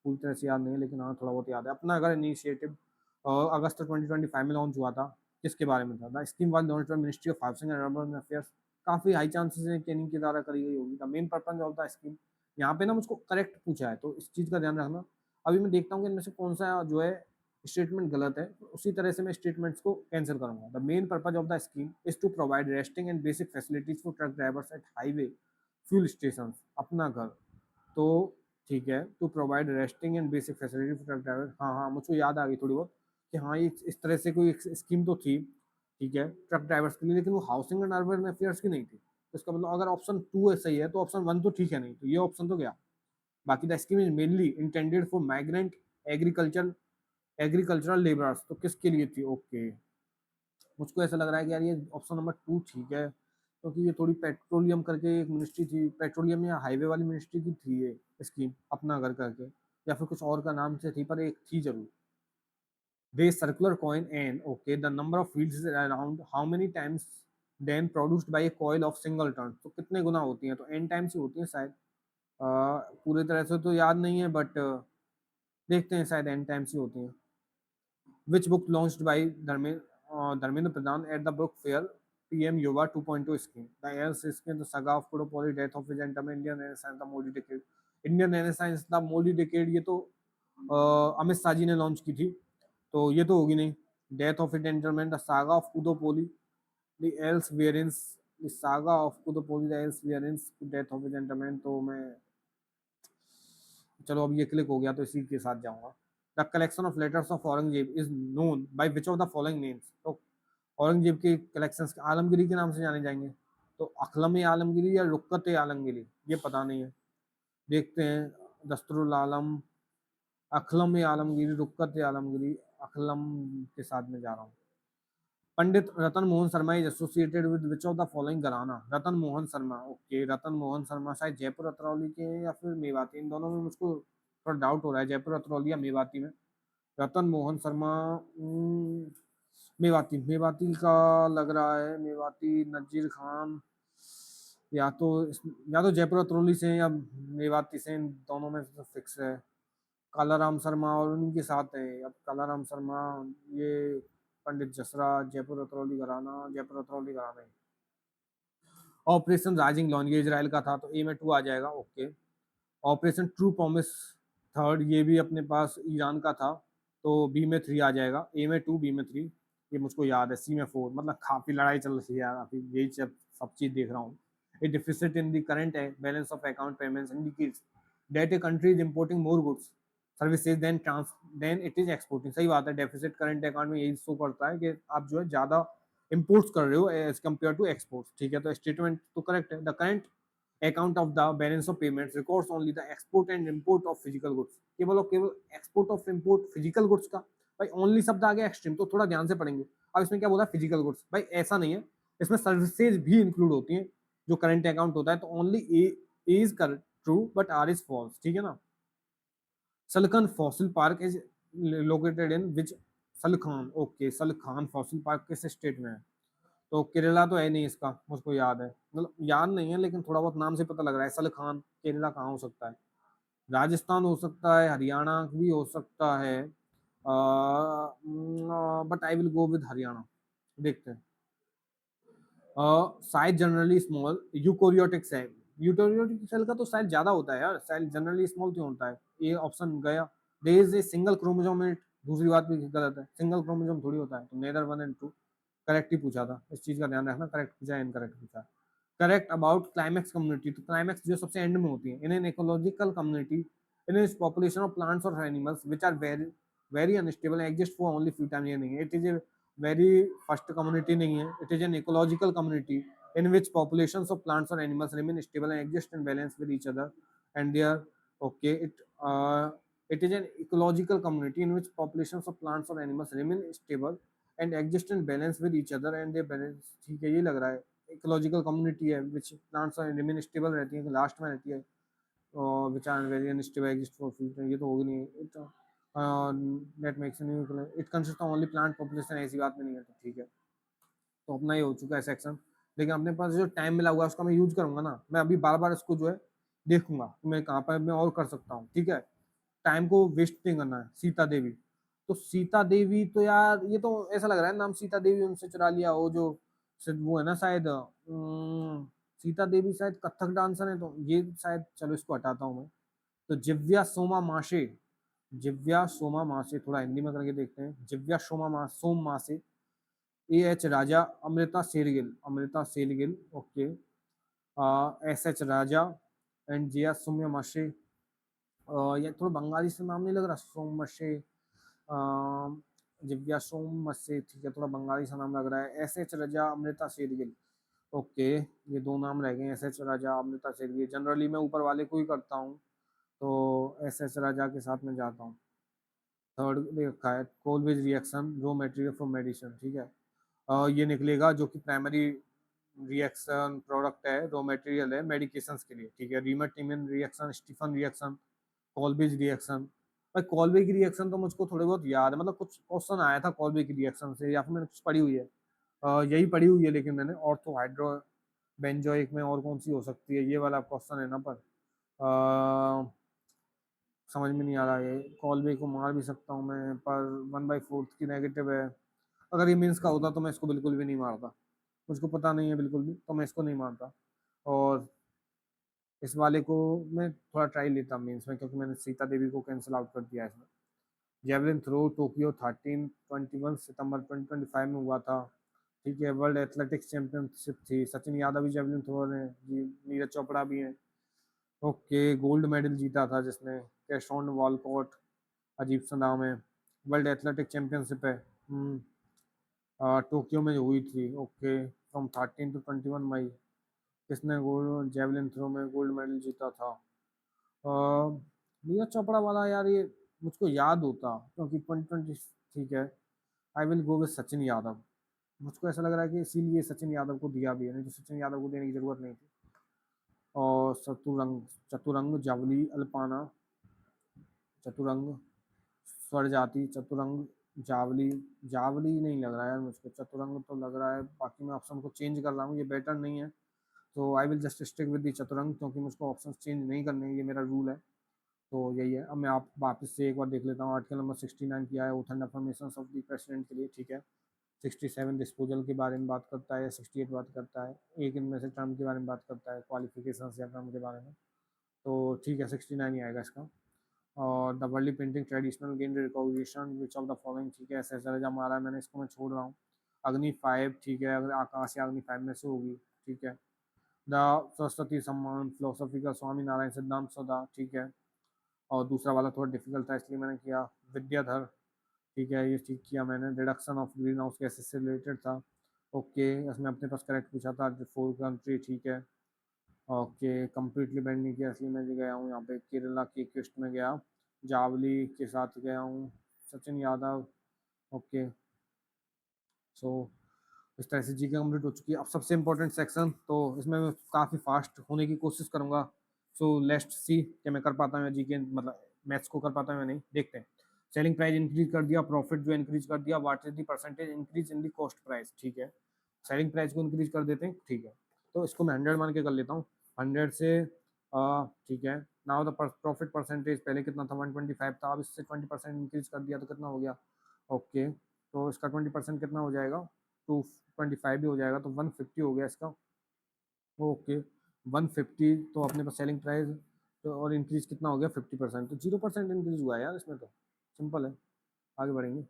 पूरी तरह से याद नहीं है, लेकिन हाँ थोड़ा बहुत याद है। अपना अगर इनिशिएटिव अगस्त 2025 में लॉन्च हुआ था, किसके बारे में था? The scheme was launched by ministry of housing and urban affairs, काफी हाई चांसेस है ट्रेनिंग के द्वारा करी गई होगी। The main purpose of the scheme, यहाँ पे ना मुझको करेक्ट पूछा है, तो इस चीज का ध्यान रखना। अभी मैं देखता हूँ कि इनमें से कौन सा जो है स्टेटमेंट गलत है, उसी तरह से मैं स्टेटमेंट्स को कैंसिल करूंगा। The main purpose of the scheme is to provide resting and basic facilities for truck drivers at highway fuel station, अपना घर, तो ठीक है। To provide resting and basic facility for truck driver, हाँ हाँ मुझको याद आ गई थोड़ी बहुत, कि हाँ ये इस तरह से कोई स्कीम तो थी, ठीक है, ट्रक ड्राइवर्स के लिए, लेकिन वो हाउसिंग एंड अर्बन अफेयर्स की नहीं थी। तो इसका मतलब अगर ऑप्शन 2 सही है, तो ऑप्शन 1 तो ठीक है नहीं, तो ये ऑप्शन तो गया। बाकी the scheme is mainly intended for migrant agricultural labourers, तो किसके लिए थी? ओके, मुझको ऐसा लग रहा है कि यार ये ऑप्शन नंबर 2 ठीक है, क्योंकि ये थोड़ी पेट्रोलियम करके एक मिनिस्ट्री थी, पेट्रोलियम या हाईवे वाली मिनिस्ट्री की थी ये स्कीम, अपना घर करके, या फिर कुछ और का नाम से थी, पर एक थी जरूर। They circular coin N, okay, the number of wheels is around how many times then produced by a coil of single turn, तो कितने गुना होती हैं? तो एन टाइम्स ही होती हैं शायद, पूरी तरह से तो याद नहीं है, बट देखते हैं, शायद एन टाइम्स ही होती हैं। Which book launched by Dharmendra Pradhan at the book fair PM युवा 2.0 scheme. The else scheme, the saga of Kudopoli, death of his gentleman, Indian Renaissance, the Modi decade. Indian Renaissance, the Modi decade, ये तो अमित शाह जी ने लॉन्च की थी, तो ये तो होगी नहीं. Death of it interment, the saga of Kudopali, the else variance, the saga of Kudopali, the else variance, death of it interment. तो मैं, चलो अब ये क्लिक हो गया तो इसी के साथ जाऊंगा. The collection of letters of Aurangzeb is known by which of the following names. तो औरंगजेब के कलेक्शंस आलमगिरी के नाम से जाने जाएंगे, तो अखलम आलमगिरी या रुक्कत आलमगिरी, ये पता नहीं है. देखते हैं. दस्तरुल आलम, अखलम आलमगिरी, रुक्कत आलमगिरी, अखलम के साथ में जा रहा हूँ. Pandit Ratan Mohan Sharma is associated with which of the following gharana. Ratan Mohan Sharma, okay, Ratan Mohan Sharma शायद जयपुर अतरौली के हैं या फिर मेवाती, इन दोनों में मुझको थोड़ा डाउट हो रहा है, जयपुर अतरौली या मेवाती में. रतन मोहन शर्मा, मेवाती, मेवाती का लग रहा है, मेवाती. नजीर खान, या तो या तो जयपुर अतरौली से या मेवाती से, इन दोनों में से फिक्स है. कालाराम शर्मा और उनके साथ है, अब कालाराम शर्मा, ये पंडित जसरा, जयपुर अतरौली घराना, जयपुर अतरौली घराना है. ऑपरेशन राइजिंग लॉन, ये इजराइल का था, तो ए में 2 आ जाएगा, okay. Operation true promise third, ये भी अपने पास ईरान का था, तो बी में 3 आ जाएगा. ए में 2, बी में 3, ये मुझको याद है. सी में 4, मतलब काफी लड़ाई चल रही है यार, अभी यही सब चीज देख रहा हूँ. A deficit in the current balance of account payments indicates that a country is importing more goods services than it is exporting. सही बात है, डेफिसिट करंट अकाउंट में यही शो करता है कि आप जो है ज्यादा इंपोर्ट्स कर रहे हो एज कम्पेयर टू एक्सपोर्ट्स. ठीक है, तो स्टेटमेंट तो करेक्ट है. The current account of the balance of payments records only the export and import of physical goods. केवल और केवल export of import physical goods का. भाई ओनली शब्द आ गया एक्सट्रीम, तो थोड़ा ध्यान से पढ़ेंगे. अब इसमें क्या बोला, फिजिकल गुड्स. भाई ऐसा नहीं है, इसमें सर्विसेज भी इंक्लूड होती हैं जो करंट अकाउंट होता है. तो only A is true but R is false. ठीक है ना. Salkhan fossil park is located in which. Salkhan, okay, Salkhan fossil park किस स्टेट में है. तो केरला तो है नहीं, इसका मुझको याद है, मतलब याद नहीं है लेकिन थोड़ा बहुत नाम से पता लग रहा है. सलखान केरला कहाँ हो सकता है. राजस्थान हो सकता है, हरियाणा भी हो सकता है, but I will go with Haryana. देखते हैं. Size generally small, eukaryotic cell. Eukaryotic cell का तो साइज ज्यादा होता है यार, साइज जनरली स्मॉल क्यों होता है. ये ऑप्शन गया. There is a single chromosome in it. दूसरी बात भी गलत है, सिंगल क्रोमोसोम थोड़ी होता है. तो नेदर 1 एंड 2 करेक्ट ही पूछा था, इस चीज का ध्यान रखना. करेक्ट पूछा, इनकरेक्ट पूछा. Correct about climax community. तो क्लाइमेक्स जो सबसे एंड में होती है. In an ecological community in is population of plants और animals which are very very unstable exist for only few time. ये नहीं है, it is a very first community नहीं है. It is an ecological community in which populations of plants or animals remain stable and exist in balance with each other and they are okay. It is an ecological community in which populations of plants or animals remain stable and exist in balance with each other and they balance. ठीक है, ये लग रहा है इकोलॉजिकल कम्युनिटी है which plants और remain stable रहती है, लास्ट में रहती है, और which are very unstable exist for future. ये तो होगी नहीं. that makes it consists of only plant population. ऐसी बात में नहीं है, तो ठीक है. तो अपना ये हो चुका है सेक्शन. लेकिन अपने पास जो टाइम मिला हुआ है उसका मैं यूज करूंगा ना. मैं अभी बार बार इसको जो है देखूंगा मैं कहाँ पर मैं और कर सकता हूँ. ठीक है, टाइम को वेस्ट नहीं करना है. सीता देवी, तो सीता देवी तो यार ये तो ऐसा लग रहा है नाम सीता देवी उनसे चुरा लिया हो, जो वो है ना शायद. सीता देवी शायद कथक डांसर है, तो ये शायद, चलो इसको हटाता हूँ मैं. तो जिव्या सोमा माशे, जिव्या सोमा माशे, थोड़ा हिंदी में करके देखते हैं. Jivya Soma Mashe. A H Raja, Amrita Shergil, Amrita Shergil, okay. S H Raja and Jivya Soma Mashe. ये थोड़ा बंगाली से नाम नहीं लग रहा, सोम मशे. दिव्या सोम मशे, ठीक है, थोड़ा बंगाली सा नाम लग रहा है. S H Raja, Amrita Shergil, okay. ये 2 नाम रह गए, S H Raja, Amrita Shergill. Generally मैं ऊपर वाले को ही करता हूँ, तो एस एच राजा के साथ में जाता हूँ. थर्ड देखा है, Kolbe's reaction, raw material from medicine. ठीक है, ये निकलेगा जो कि प्राइमरी रिएक्शन प्रोडक्ट है, रॉ मटेरियल है मेडिकेशंस के लिए. ठीक है, Reimer reaction, Stephen reaction, Kolbridge reaction. भाई कॉलब्रिज की रिएक्शन तो मुझको थोड़े बहुत याद है, मतलब कुछ क्वेश्चन आया था कॉलब्रिज की रिएक्शन से, या फिर मैंने कुछ पढ़ी हुई है. यही पढ़ी हुई है, लेकिन मैंने ऑर्थो हाइड्रो बेंजोइक में और कौन सी हो सकती है, ये वाला क्वेश्चन है ना. पर समझ में नहीं आ रहा है. कॉलब्रिज को मार भी सकता हूँ मैं, पर 1/4 की नेगेटिव है. अगर ये मीन्स का होता तो मैं इसको बिल्कुल भी नहीं मारता. मुझको पता नहीं है बिल्कुल भी, तो मैं इसको नहीं मानता। और इस वाले को मैं थोड़ा ट्राई लेता मीन्स में, क्योंकि मैंने सीता देवी को कैंसिल आउट कर दिया है इसमें। जेवलिन थ्रो टोक्यो 21 सितंबर 2025 में हुआ था। ठीक है, वर्ल्ड एथलेटिक्स चैंपियनशिप थी, सचिन यादव भी जेवलिन थ्रोअर हैं जी, नीरज चोपड़ा भी हैं। ओके, गोल्ड मेडल जीता था जिसने, कैशॉन वॉलकॉट, अजीब सा नाम है। वर्ल्ड एथलेटिक चैंपियनशिप है। टोक्यो में हुई थी। ओके, फ्रॉम 13 to 21 मई। किसने गोल्ड जेवलिन थ्रो में गोल्ड मेडल जीता था? नीरज चोपड़ा वाला यार, ये मुझको याद होता क्योंकि 2020। ठीक है, आई will go with Sachin Yadav. मुझको ऐसा लग रहा है कि इसीलिए सचिन यादव को दिया भी है, नहीं तो सचिन यादव को देने की जरूरत नहीं थी। और चतुरंग चतुरंग जावली अल्पाना, चतुरंग स्वर जाति, चतुरंग जावली, जावली नहीं लग रहा है यार मुझको, चतुरंग तो लग रहा है। बाकी मैं ऑप्शन को चेंज कर रहा हूँ, ये बेटर नहीं है, तो I will just stick with the Chaturang, क्योंकि मुझको ऑप्शन चेंज नहीं करने, ये मेरा रूल है। तो यही है। अब मैं आप वापस से एक बार देख लेता हूँ। आर्टिकल नंबर 69 किया है, oath and affirmation of the president के लिए। ठीक है, 67 डिस्पोजल के बारे में बात करता है, 68 बात करता है, एक इनमें से टर्म के बारे में बात करता है, क्वालिफिकेशन या टर्म के बारे में। तो ठीक है, 69 ही आएगा इसका। और the world painting traditional gain recognition which of the following. ठीक है, ऐसे ऐसा जब मारा है मैंने, इसको मैं छोड़ रहा हूँ। अग्नि 5। ठीक है, अगर आकाश या अग्नि 5 में से होगी। ठीक है, द सरस्वती सम्मान फिलोसफी का स्वामी नारायण सिद्धांत सदा। ठीक है, और दूसरा वाला थोड़ा डिफिकल्ट था इसलिए मैंने किया। विद्याधर। ठीक है, ये ठीक किया मैंने। Reduction of green house gases से रिलेटेड था। ओके, इसमें अपने पास करेक्ट पूछा था, फोर कंट्री। ठीक है, ओके, कम्प्लीटली बैंड नहीं किया इसलिए मैं भी गया हूँ यहाँ पे केरला की क्वेस्ट में गया, जावली के साथ गया हूँ, सचिन यादव। ओके, सो इस तरह से जीके कंप्लीट हो चुकी है। अब सबसे इंपॉर्टेंट सेक्शन, तो इसमें मैं काफ़ी फास्ट होने की कोशिश करूंगा। सो लेट्स सी कि मैं कर पाता हूँ जीके, मतलब मैथ्स को कर पाता हूँ या नहीं, देखते हैं। सेलिंग प्राइस इंक्रीज कर दिया, प्रॉफिट जो इंक्रीज कर दिया, what is the percentage increase in the cost price. ठीक है, सेलिंग प्राइस को इंक्रीज कर देते हैं। ठीक है, तो इसको मैं 100 मान के कर लेता हूँ। 100 से ठीक है, नाउ द प्रॉफिट परसेंटेज पहले कितना था, 125 था, अब इससे 20% इंक्रीज कर दिया तो कितना हो गया? ओके, तो इसका 20% कितना हो जाएगा? 225 भी हो जाएगा, तो 150 हो गया इसका। ओके, 150, तो अपने पास सेलिंग प्राइस तो, और इंक्रीज कितना हो गया? 50%, तो 0% इंक्रीज हुआ है यार इसमें, तो सिंपल है। आगे बढ़ेंगे।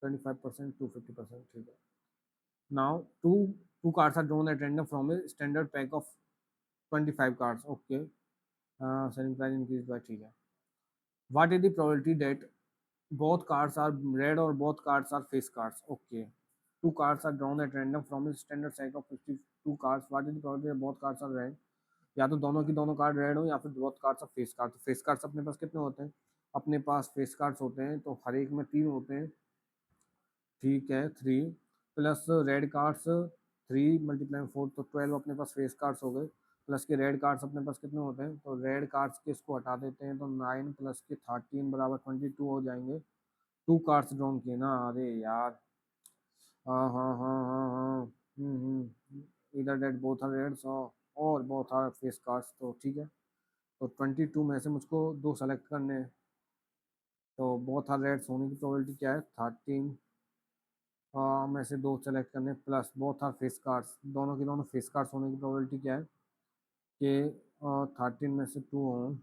25% टू 50%। ठीक है, now two cards are drawn at random from a standard pack of 25 cards. Okay, selling price increase by. ठीक है, what is the probability that both cards are red or both cards are face cards? Okay, two cards are drawn at random from a standard set of 52 cards. What is the probability that both cards are red? या तो दोनों की दोनों कार्ड रेड हो, या फिर both cards are face cards। तो फेस कार्ड्स अपने पास कितने होते हैं? अपने पास फेस कार्ड्स होते हैं तो हर एक में 3 होते हैं। ठीक है, 3 प्लस रेड कार्ड्स, 3 × 4 तो 12 अपने पास फेस कार्ड्स हो गए। प्लस के रेड कार्ड्स अपने पास कितने होते हैं? तो रेड कार्ड्स के इसको हटा देते हैं, तो 9 प्लस के 13 बराबर 22 हो जाएंगे। टू कार्ड्स ड्रॉन किए ना, अरे यार। हाँ हाँ हाँ हाँ हाँ। इधर डेट बोथ आर रेड्स और बोथ आर फेस कार्ड्स, तो ठीक है। तो 22 में से मुझको दो सेलेक्ट करने हैं, तो बोथ आर रेड्स होने की प्रोबेबिलिटी क्या है? 13 में से दो सेलेक्ट करने, plus both are face cards, दोनों की दोनों फेस कार्ड्स होने की प्रोबेबिलिटी क्या है? कि 13 में से 2 हों,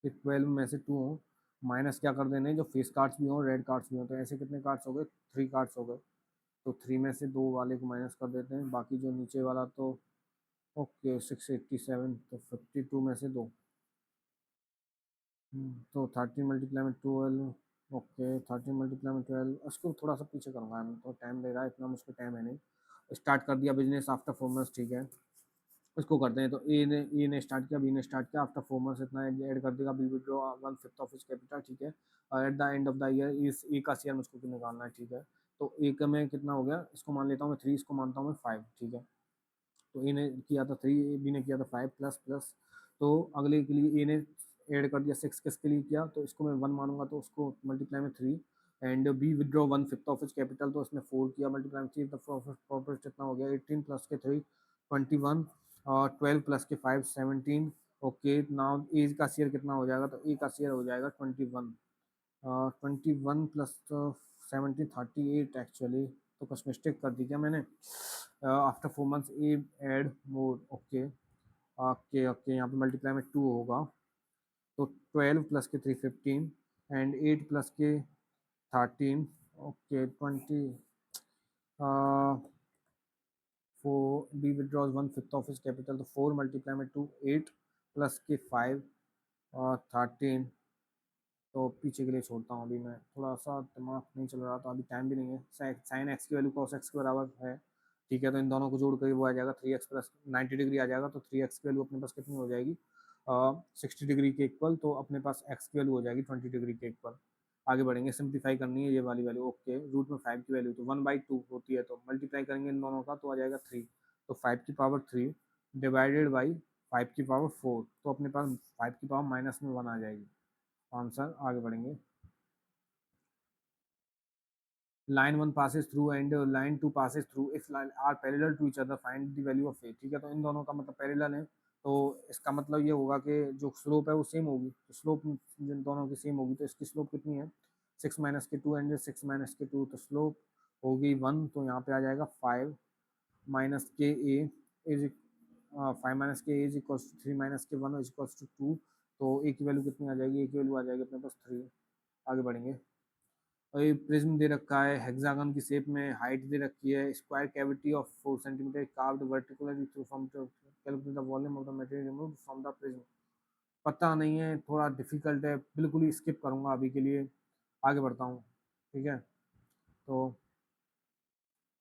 कि 12 में से 2 हों, माइनस क्या कर देने, जो फेस कार्ड्स भी हों रेड कार्ड्स भी हों, तो ऐसे कितने कार्ड्स हो गए? 3 कार्ड्स हो गए। तो 3 में से 2 वाले को माइनस कर देते हैं, बाकी जो नीचे वाला तो ओके 687, तो 52 में से 2। तो 13 × 12। ओके, 13 × 12, उसको थोड़ा सा पीछे करूँगा मैं, तो टाइम ले रहा है इतना, मुझको टाइम है नहीं। स्टार्ट कर दिया बिजनेस आफ्टर 4 मंथ्स। ठीक है, इसको करते हैं। तो ए ने स्टार्ट किया, बी ने स्टार्ट किया, आफ्टर 4 मंथ्स इतना ऐड कर देगा, B withdraw 1/5 of his capital. ठीक है, और at the end of the year इस ए का शेयर मुझको निकालना है। ठीक है, तो ए का में कितना हो गया, इसको मान लेता हूँ मैं 3, इसको मानता हूँ मैं 5। ठीक है, तो ए ने किया था 3, बी ने किया था 5, प्लस प्लस, तो अगले के लिए ए ने ऐड कर दिया 6, किसके लिए किया, तो इसको मैं 1 मानूंगा, तो उसको मल्टीप्लाई में 3, and B withdraw 1/5 of his capital, तो इसने 4 किया, मल्टीप्लाई में 3, तो प्रॉफिट कितना हो गया? 18 प्लस के 3 21, और 12 प्लस के 5 17। ओके, नाउ ए का शेयर कितना हो जाएगा? तो ए का शेयर हो जाएगा 21, 21 प्लस 17 38 एक्चुअली। तो कुछ मिस्टेक कर दी क्या मैंने। After 4 months a add more, okay okay okay, यहाँ पे मल्टीप्लाई में 2 होगा, तो 12 प्लस के 3 15 एंड 8 प्लस के 13, okay 20, for B withdraws 1/5 of his capital, तो 4 मल्टीप्लाई में 2 8 प्लस के 5 और 13, तो पीछे के लिए छोड़ता हूँ अभी मैं, थोड़ा सा दिमाग नहीं चल रहा, तो अभी टाइम भी नहीं है। साइन एक्स की वैल्यू कॉस एक्स के बराबर है, ठीक है, तो इन दोनों को जोड़ कर वो आ जाएगा 3x प्लस 90 डिग्री आ जाएगा, तो 3x की वैल्यू अपने पास कितनी हो जाएगी, 60 डिग्री के इक्वल, तो अपने पास x की वैल्यू हो जाएगी 20 डिग्री के इक्वल। आगे बढ़ेंगे, सिंप्लीफाई करनी है ये वाली वैल्यू, ओके रूट में 5 की वैल्यू तो 1/2 होती है, तो मल्टीप्लाई करेंगे इन दोनों का तो आ जाएगा 3, तो 5 की पावर 3 डिवाइडेड बाई 5 की पावर 4, तो अपने पास 5 की पावर माइनस में 1 आ जाएगी आंसर। आगे बढ़ेंगे, line 1 passes through and line 2 passes through if line are parallel to each other find the value of a, ठीक है, तो इन दोनों का मतलब पैरेलल है, तो इसका मतलब ये होगा कि जो स्लोप है वो सेम होगी, तो स्लोप जिन दोनों की सेम होगी, तो इसकी स्लोप कितनी है 6 माइनस के 2 एंड 6 माइनस के 2, तो स्लोप होगी 1, तो यहाँ पे आ जाएगा 5 माइनस के ए इज 3 माइनस के 1 इज इक्वल्स टू 2, तो ए की वैल्यू कितनी आ जाएगी, ए की वैल्यू आ जाएगी अपने पास 3। आगे बढ़ेंगे, और ये प्रिज्म दे रखा है हेक्सागन की शेप में, हाइट दे रखी है, square cavity of 4 centimetre carved vertically through from calculate the volume of the material removed from the prism. पता नहीं है, थोड़ा डिफिकल्ट है, बिल्कुल ही स्किप करूंगा अभी के लिए, आगे बढ़ता हूँ, ठीक है, तो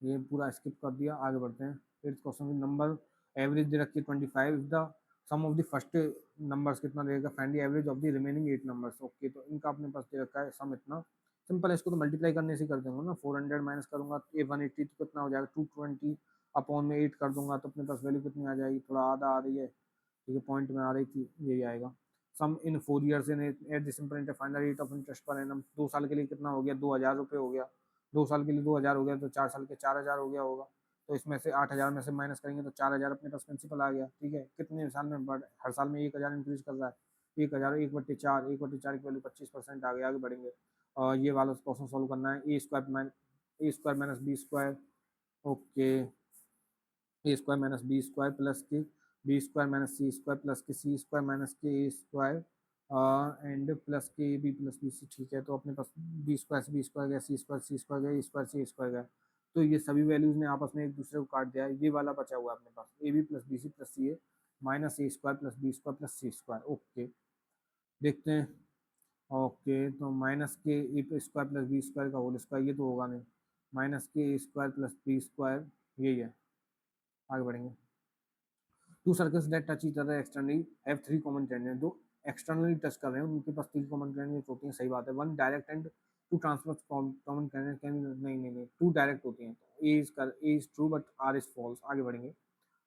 ये पूरा स्किप कर दिया, आगे बढ़ते हैं। फिर क्वेश्चन की नंबर एवरेज दे रखी है 25, the sum of the first numbers कितना देगा, find the average of the remaining 8 numbers, okay, तो इनका अपने पास दे रखा है सम इतना सिंपल है, इसको तो मल्टीप्लाई करने से कर देंगे ना, 400 माइनस करूंगा तो ये 180, तो कितना हो जाएगा 220 अपॉन में 8 कर दूंगा, तो अपने पास वैल्यू कितनी आ जाएगी, थोड़ा आधा आ रही है, ठीक है, पॉइंट में आ रही थी, यही आएगा। सम इन 4 years in at the simple interest find the rate of interest per annum, 2 साल के लिए कितना हो गया, 2000 रुपये हो गया, 2 साल के लिए 2000 हो गया, तो 4 साल के 4000 हो गया होगा, तो इसमें से 8000 में से माइनस करेंगे तो 4000 अपने पास प्रिंसिपल आ गया, ठीक है, कितने साल में बढ़, हर साल में 1000 इंक्रीज कर रहा है, 1000 1/4, 1/4 की वैल्यू 25% आ गया। आगे बढ़ेंगे, और ये वाला क्वेश्चन सॉल्व करना है, A square minus B square, okay A square minus B square plus K B square minus C square plus K C square minus के ए स्क्वायर एंड प्लस के A B plus B C, ठीक है, तो अपने पास बी स्क्वायर से बी स्क्वायर गया, सी स्क्वायर गया, ए स्क्वायर से ए स्क्वायर गया, तो ये सभी वैल्यूज ने आपस में एक दूसरे को काट दिया है, ये वाला बचा हुआ है अपने पास a B plus B c plus c a minus a square plus b square plus c square, okay देखते हैं, ओके तो माइनस के a square plus b square का होल स्क्वायर, ये तो होगा नहीं, माइनस के a square plus b square, यही है। आगे बढ़ेंगे, two circles that touch each other externally have 3 common tangent, जो एक्सटर्नली टच कर रहे हैं उनके पास 3 कॉमन टेंजेंट होती हैं, सही बात है, one direct and two transverse common tangent can, नहीं 2 डायरेक्ट होती हैं, A is true but R is false. आगे बढ़ेंगे,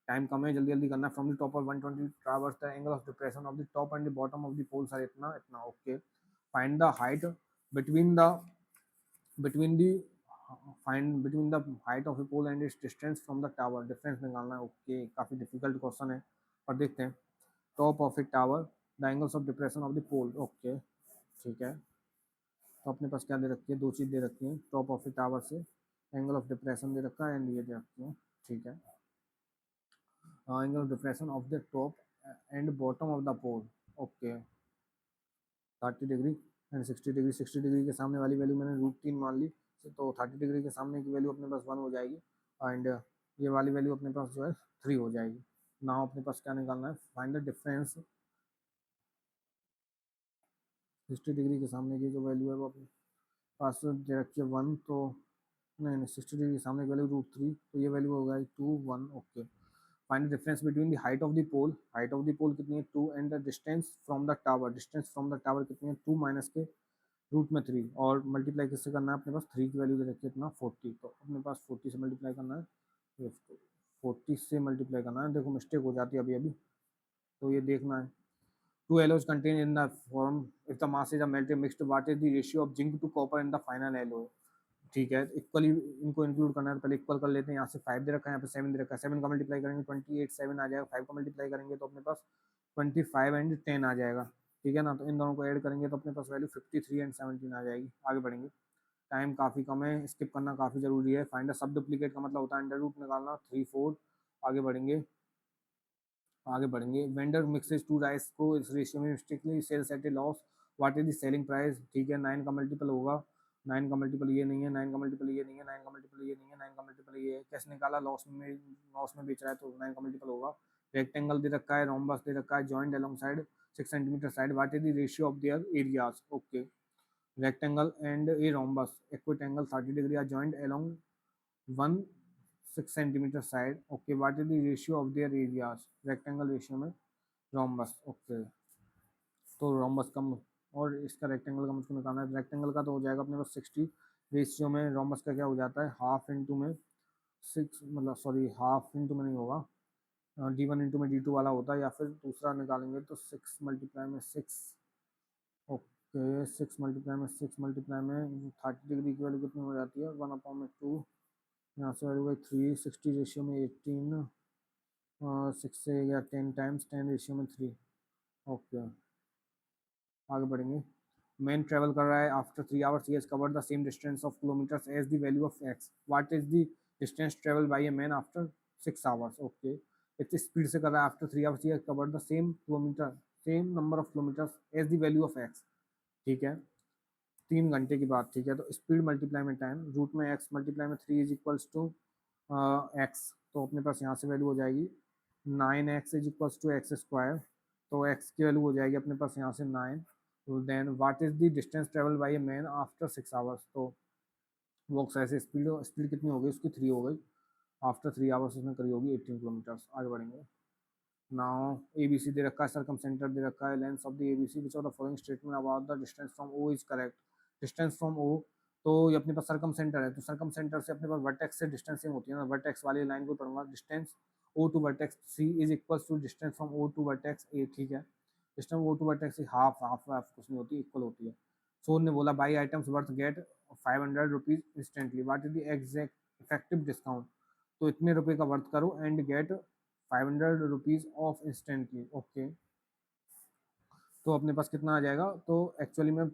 टाइम कम है, जल्दी जल्दी करना, from the top of 120 traverse the angle of depression of the top and the bottom of the poles are इतना इतना, okay find the height between the between the find between the height of a pole and its distance from the tower, difference निकालना है, ओके काफी डिफिकल्ट क्वेश्चन है, पर देखते हैं। Top of a tower the angles of depression of the pole, okay ठीक है, तो अपने पास क्या दे रखी है, दो चीज दे रखी है, टॉप ऑफ ए टावर से एंगल ऑफ डिप्रेशन दे रखा है एंड ये दे रखी है, ठीक है, angle of depression of the top and bottom of the pole, okay 30 degree and 60 degree, 60 degree के सामने वाली वैल्यू मैंने √3 मान ली, तो 30 डिग्री के सामने की वैल्यू अपने पास 1 हो जाएगी एंड ये वाली वैल्यू अपने पास जो है 3 हो जाएगी। नाउ अपने पास क्या निकालना है, फाइंड द डिफरेंस, 60 डिग्री के सामने की जो वैल्यू है वो अपने पास दे रखी है 1, तो नहीं 60 डिग्री के सामने की वैल्यू √3, तो ये वैल्यू हो गई 2 1, okay find the difference between the height of the pole, height of the pole कितनी है 2 and the distance from the tower, distance from the tower कितनी है 2 माइनस के रूट में 3, और मल्टीप्लाई किससे करना है, अपने पास 3 की वैल्यू दे रखी है इतना 40, तो अपने पास 40 से मल्टीप्लाई करना है, 40 से मल्टीप्लाई करना है, देखो मिस्टेक हो जाती है अभी अभी, तो ये देखना है। Two alloys contain in the form if the mass is a melted mixed what is the ratio of zinc to copper in the final alloy, ठीक है, इक्वली इनको इंक्लूड करना है, पहले इक्वल कर लेते हैं, यहाँ से 5 दे रखा है, यहाँ पे 7 दे रखा है, 7 का मल्टीप्लाई करेंगे 28 7 आ जाएगा, 5 का मल्टीप्लाई करेंगे तो अपने पास 25 एंड 10 आ जाएगा, ठीक है ना, तो इन दोनों को ऐड करेंगे तो अपने पास वैल्यू 53 एंड 17 आ जाएगी। आगे बढ़ेंगे, टाइम काफ़ी कम है, स्किप करना काफ़ी ज़रूरी है। फाइंड द सब डुप्लीकेट का मतलब होता है अंडर रूट निकालना, 3 4। आगे बढ़ेंगे, आगे बढ़ेंगे। वेंडर मिक्सेज टू राइस को इस रेशियो में mistakenly sells at a loss, what is the selling price, ठीक है। 9 का मल्टीपल होगा, 9 का मल्टीपल ये नहीं है, 9 का मल्टीपल ये नहीं है, 9 का मल्टीपल ये नहीं है, 9 का मल्टीपल ये है। कैसे निकाला, लॉस में बेच रहा है तो 9 का मल्टीपल होगा। रेक्टेंगल दे रखा है, रोम्बस दे रखा है, joint along side 6 centimetre side, what is the ratio of their areas, okay. Rectangle and a rhombus acute angle 30 degree are joint along 1 6 centimetre side, okay. What is the ratio of their areas, rectangle ratio में रोम्बस, ओके। तो रोम्बस का और इसका रेक्टेंगल का मुझको निकालना है। रेक्टेंगल का तो हो जाएगा अपने पास 60 रेशियो में, रोम्बस का क्या हो जाता है हाफ इंटू में 6, मतलब सॉरी हाफ इंटू में नहीं होगा, D1 इंटू में D2 वाला होता है, या फिर दूसरा निकालेंगे तो 6 मल्टीप्लाई में 6, ओके। 6 मल्टीप्लाई में 6 मल्टीप्लाई में 30 डिग्री की वैल्यू कितनी हो जाती है, 1/2, यहाँ से वैल्यू गई 3, 60 रेशियो में 18, 6 से या 10 टाइम्स 10 रेशियो में 3, ओके। आगे बढ़ेंगे। मैन ट्रेवल कर रहा है, after 3 hours he has covered the same distance of kilometres as the value of X, what is the distance travel by a man after 6 hours, okay. इतनी स्पीड से कर रहा है, after 3 hours he has covered the same kilometre, same number of kilometres as the value of X, ठीक है। 3 घंटे की बात, ठीक है। तो स्पीड मल्टीप्लाई में टाइम, रूट में एक्स मल्टीप्लाई में 3 इज इक्वल्स टू एक्स, तो अपने पास यहाँ से वैल्यू हो जाएगी 9x is equals to X square, तो x की वैल्यू हो जाएगी अपने पास यहाँ से 9। तो then what is the distance travel by a man after 6 hours, तो वो ऐसे स्पीड स्पीड कितनी हो गई उसकी 3 हो गई, आफ्टर 3 आवर्स उसने करी होगी 18 किलोमीटर्स। आगे बढ़ेंगे। नाउ ABC दे रखा है, सर्कम सेंटर दे रखा है, length of the ABC which of the following statement about the distance from O is correct, distance from O, तो ये अपने पास सर्कम सेंटर है, तो सर्कम सेंटर से अपने पास वर्टेक्स से डिस्टेंस सेम होती है ना, वर्टेक्स वाली लाइन को पढ़ूंगा, distance O to vertex C is equal to distance from O to vertex A, ठीक है। Distance O to vertex half half half कुछ नहीं होती, इक्वल होती है। सोन ने बोला buy items worth get 500 rupees instantly, what is the exact effective discount, तो इतने रुपए का वर्थ करो and gate 500 rupees of instantly, okay. तो अपने पास कितना आ जाएगा, तो एक्चुअली में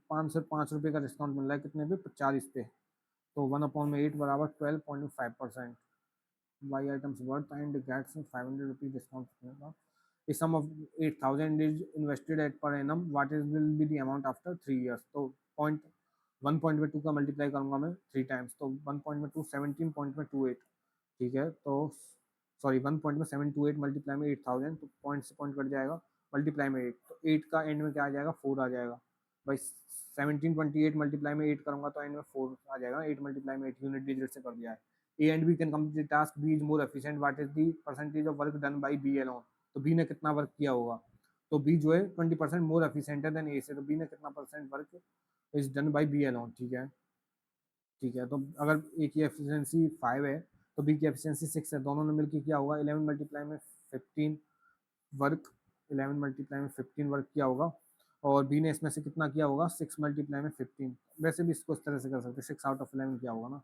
5 से 5 रुपये का डिस्काउंट मिल रहा है, कितने पे 40 पे, तो 1/8 बराबर 12.5%, buy items worth and gets 500 rupees discount मिलेगा। A sum of 8,000 is invested at per annum, what is will be the amount after 3 years, तो पॉइंट 1 पॉइंट में 2 का मल्टीप्लाई करूंगा मैं 3 टाइम्स, तो 1 पॉइंट में 2 17 पॉइंट में 28, ठीक है। तो सॉरी 1 पॉइंट में 728 मल्टीप्लाई में 8,000, तो पॉइंट से पॉइंट कट जाएगा, मल्टीप्लाई में 8, तो 8 का एंड में क्या आ जाएगा 4 आ जाएगा भाई। 1728 मल्टीप्लाई में 8 करूंगा तो एंड में 4 आ जाएगा, 8 मल्टीप्लाई में 8 यूनिट डिजिट से कर दिया है। A and B can complete the task, B is more efficient, what is the percentage of work done by B alone, तो बी ने कितना वर्क किया होगा, तो बी जो है 20% मोर एफिशिएंट है देन ए से, तो बी ने कितना percent work is done by B alone, ठीक है। ठीक है, तो अगर ए की एफिशिएंसी 5 है तो बी की एफिशिएंसी 6 है, दोनों ने मिलकर किया होगा 11 मल्टीप्लाई में 15 वर्क, 11 मल्टीप्लाई में 15 वर्क किया होगा, और बी ने इसमें से कितना किया होगा 6 मल्टीप्लाई में 15, वैसे भी इसको इस तरह से कर सकते हैं 6 आउट ऑफ 11 किया होगा ना,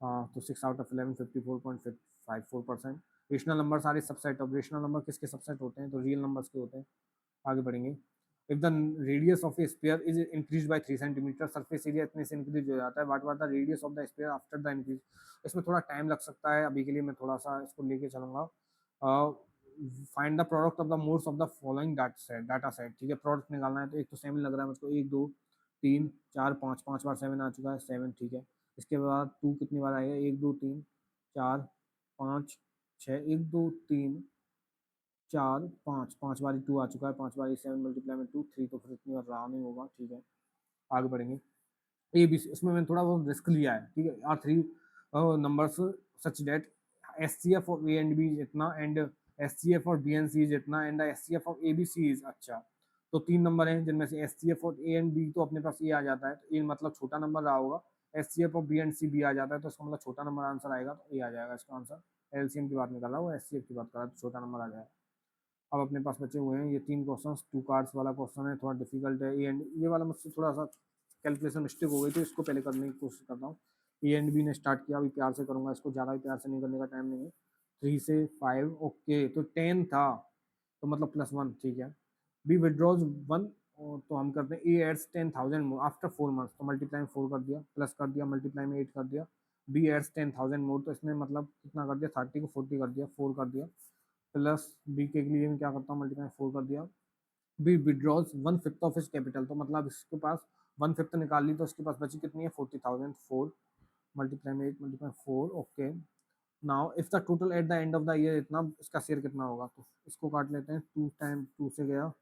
हाँ तो 6 आउट ऑफ 11 54.54%। रेशनल नंबर सारे सबसेट, ऑफ रेशनल नंबर किसके सबसेट होते हैं, तो रियल नंबर्स के होते हैं। आगे बढ़ेंगे। If the radius of A sphere is increase by 3 centimetre, surface area इतने से इंक्रीज हो जाता है, what was the radius of the sphere after the increase, इसमें थोड़ा टाइम लग सकता है, अभी के लिए मैं थोड़ा सा इसको लेके चलूंगा। Find the product of the modes of the following data set, ठीक है। प्रोडक्ट निकालना है, तो एक तो 7 लग रहा है मुझको, 1 2 3 4 5, 5 बार 7 आ चुका है 7, ठीक है। इसके बाद 2 कितनी बार आएगा, 1 2 3 4 5 6, 1 2 3 4 5, 5 बारी 2 आ चुका है, 5 बारी 7 मल्टीप्लाई में 2 3, तो फिर इतनी बार रहा नहीं होगा, ठीक है। आगे बढ़ेंगे। ए बी सी, इसमें मैंने थोड़ा बहुत रिस्क लिया है, ठीक है। Are 3 numbers such that S C F of A and B is इतना, एंड एस सी एफ और बी एंड सी इज इतना, and S C F of A B C is, अच्छा। तो 3 नंबर हैं जिनमें से एस सी एफ और ए एंड बी तो अपने पास ये आ जाता है, तो ए मतलब छोटा नंबर रहा होगा, एस सी एफ और बी एंड सी बी आ जाता है, तो इसका मतलब छोटा नंबर आंसर आएगा, तो ए आ जाएगा इसका आंसर। एलसीएम की बात निकाला, वो एस सी एफ की बात कर रहा है, तो छोटा नंबर आ जाएगा। अब अपने पास बचे हुए हैं ये 3 क्वेश्चन, 2 कार्ड्स वाला क्वेश्चन है, थोड़ा डिफिकल्ट है, ए एंड ये वाला मुझसे थोड़ा सा कैलकुलेशन मिस्टेक हो गई, तो इसको पहले करने की कोशिश करता हूँ। ए एंड बी ने स्टार्ट किया, अभी प्यार से करूंगा इसको, ज़्यादा भी प्यार से नहीं करने का टाइम नहीं है। 3 से 5, ओके, तो 10 था, तो मतलब +1, ठीक है। बी विड्रॉज 1 तो हम करते हैं ए एड्स 10,000 मोर आफ्टर 4 मंथ्स, तो मल्टीप्लाई में 4 कर दिया, प्लस कर दिया, मल्टीप्लाई में 8 कर दिया। बी एड्स 10,000 मोर, तो इसने मतलब कितना कर दिया, 30 को 40 कर दिया, 4 कर दिया, प्लस बी के लिए मैं क्या करता हूँ, मल्टीप्लाई 4 कर दिया। B withdrawals 1/5 of his capital, तो मतलब इसके पास 1/5 निकाल ली, तो इसके पास बची कितनी है, 40,000, 4 मल्टीप्लाई में 8 multiply 4, okay. Now if the total eight the end of the year इतना, इसका शेयर कितना होगा, तो इसको काट लेते हैं, 2 टाइम 2 से गया,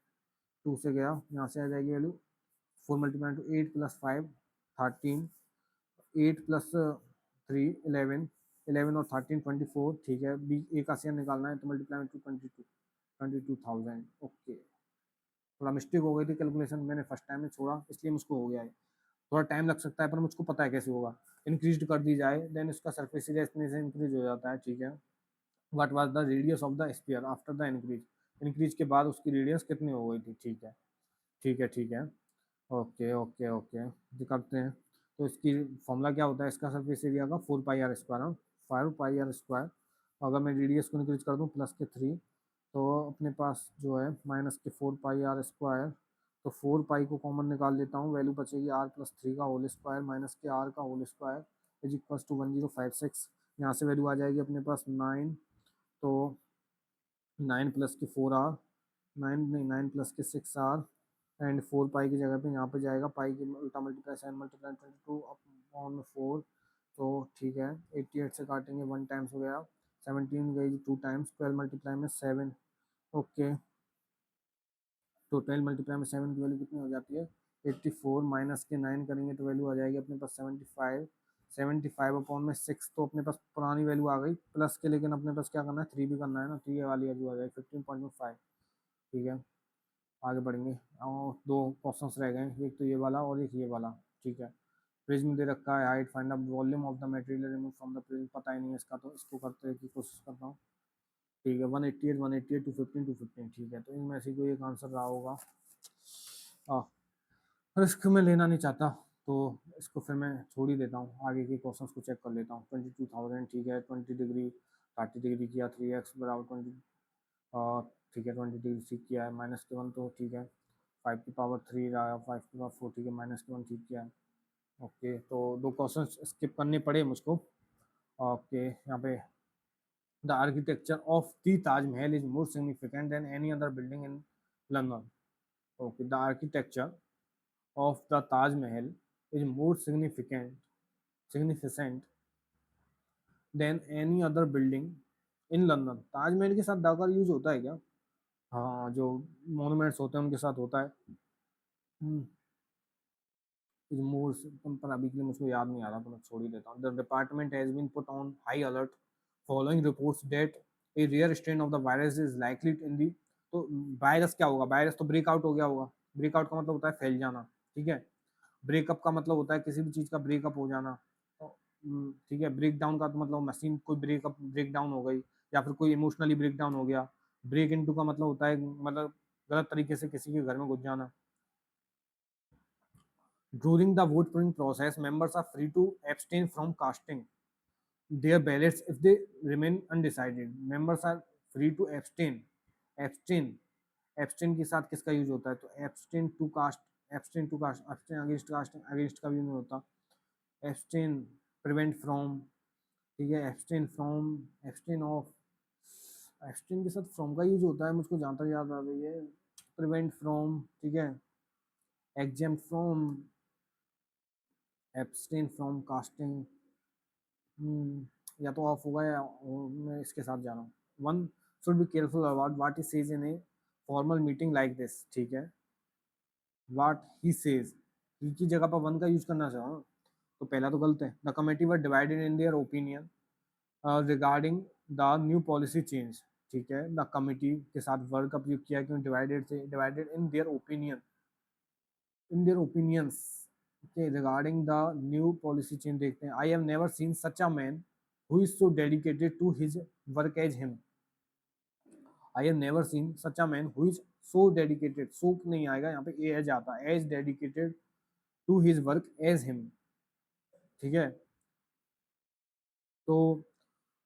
2 से गया, यहाँ से आ जाएगी value 4 multiply two 8 plus 5 13, 8 plus 3 11, 11 और 13 24, ठीक है। बी ए का शेयर निकालना है, तो मल्टीप्लाई टू 22,000, ओके। थोड़ा मिस्टेक हो गई थी कैलकुलेशन, मैंने फर्स्ट टाइम में छोड़ा, इसलिए मुझको हो गया है। थोड़ा टाइम लग सकता है, पर मुझको पता है कैसे होगा। इंक्रीज कर दी जाए, देन इसका सरफेस एरिया इतने से इंक्रीज हो जाता है, ठीक है। What was the radius of the sphere after the increase, increase के बाद उसकी रेडियस कितनी हो गई थी, ठीक है, ठीक है, ठीक है, ओके ओके ओके, करते हैं। तो इसकी फॉर्मूला क्या होता है, इसका सरफेस एरिया का 4 pi r square, 5 pi r square. अगर मैं रेडियस को इंक्रीज कर दूँ प्लस के 3, तो अपने पास जो है माइनस के 4 पाई आर स्क्वायर, तो 4 पाई को कॉमन निकाल लेता हूँ, वैल्यू बचेगी r+3 का होल स्क्वायर माइनस के r का whole square is equal to 1056। यहाँ से वैल्यू आ जाएगी अपने पास 9, तो 9 प्लस के 4r, 9 नहीं 9 प्लस के 6r, एंड 4 पाई की जगह पे यहाँ पे जाएगा पाई की उल्टा मल्टीप्लाई 7 मल्टीप्लाई 22 अपॉन 4, तो ठीक है। 88 से काटेंगे 1 टाइम्स हो गया, 17 गई 2 टाइम्स, 12 मल्टीप्लाई में 7, ओके। तो 12 मल्टीप्लाई में 7 की वैल्यू कितनी हो जाती है, 84 माइनस के 9 करेंगे तो वैल्यू आ जाएगी अपने पास 75, 75 अपॉन में 6, तो अपने पास पुरानी वैल्यू आ गई प्लस के, लेकिन अपने पास क्या करना है, 3 भी करना है ना, 3 वाली वैल्यू आ जाएगी 15.5, ठीक है। आगे बढ़ेंगे, और 2 क्वेश्चंस रह गए, एक तो ये वाला और एक ये वाला, ठीक है। प्रिज्म दे रखा है, height find the volume of the material remove from the prism, पता ही नहीं है इसका, तो इसको करते हैं की कोशिश करता हूँ, ठीक है। 188 188 215 215, ठीक है। तो इनमें से कोई एक आंसर रहा होगा, रिस्क में लेना नहीं चाहता, तो इसको फिर मैं छोड़ ही देता हूँ, आगे के क्वेश्चंस को चेक कर लेता हूँ। 22,000, ठीक है। 20 डिग्री 30 डिग्री किया, 3x बराबर 20, ठीक है। 20 डिग्री ठीक किया है, माइनस के 1, तो ठीक है। 5 की पावर 3 रहा, 5 की पावर 4, ठीक है, माइनस के 1 ठीक किया है, ओके। तो 2 क्वेश्चन स्किप करने पड़े मुझको, ओके। यहाँ पे the architecture of the Taj Mahal is more significant than any other building in London, okay. The architecture of the Taj Mahal is more significant than any other building in London। Taj Mahal के साथ डाकर यूज होता है क्या, हाँ, जो मॉन्यूमेंट्स होते हैं उनके साथ होता है। इज मोर, पर अभी के लिए मुझको याद नहीं आ रहा, तो मैं छोड़ ही देता हूँ। The department has been put on high alert following reports that a rare strain of the virus is likely in the, तो वायरस क्या होगा, वायरस तो ब्रेकआउट हो गया होगा, ब्रेकआउट का मतलब होता है फैल जाना, ठीक है। ब्रेकअप का मतलब होता है किसी भी चीज़ का ब्रेकअप हो जाना, तो ठीक है। ब्रेक डाउन का तो मतलब मशीन कोई ब्रेकअप ब्रेक डाउन हो गई, या फिर कोई इमोशनली ब्रेक डाउन हो गया। ब्रेक इनटू का मतलब होता है मतलब गलत तरीके से किसी के घर में घुस जाना। During the voting process members are free to abstain from casting their ballots if they remain undecided। members are free to abstain abstain के साथ किसका यूज होता है, तो एब्सटेन अगेंस्ट कास्टिंग, अगेंस्ट का भी नहीं होता। एब्सटेन प्रिवेंट फ्रॉम, ठीक है। Abstain from, abstain of, abstain के साथ फ्रॉम का यूज होता है, मुझको जहाँ तक याद आ रही है। प्रिवेंट फ्रॉम, ठीक है। Exempt from, abstain from casting, या तो ऑफ होगा या मैं इसके साथ जा रहा हूँ। One should be careful about what he says in a formal meeting like this, ठीक है। व्हाट ही सेज, ही की जगह पर वन का यूज करना चाहो, तो पहला तो गलत है। The committee were divided in their opinion regarding the new policy change, ठीक है। द कमिटी के साथ वर्क का प्रयोग किया, क्यों डिवाइडेड थे, divided in their opinion, in their opinions के regarding the new policy change. देखते हैं, I have never seen such a man who is so dedicated to his work as him. I have never seen such a man who is so dedicated, so नहीं आएगा यहाँ पे, एज आता है, as dedicated to his work as him, ठीक है। तो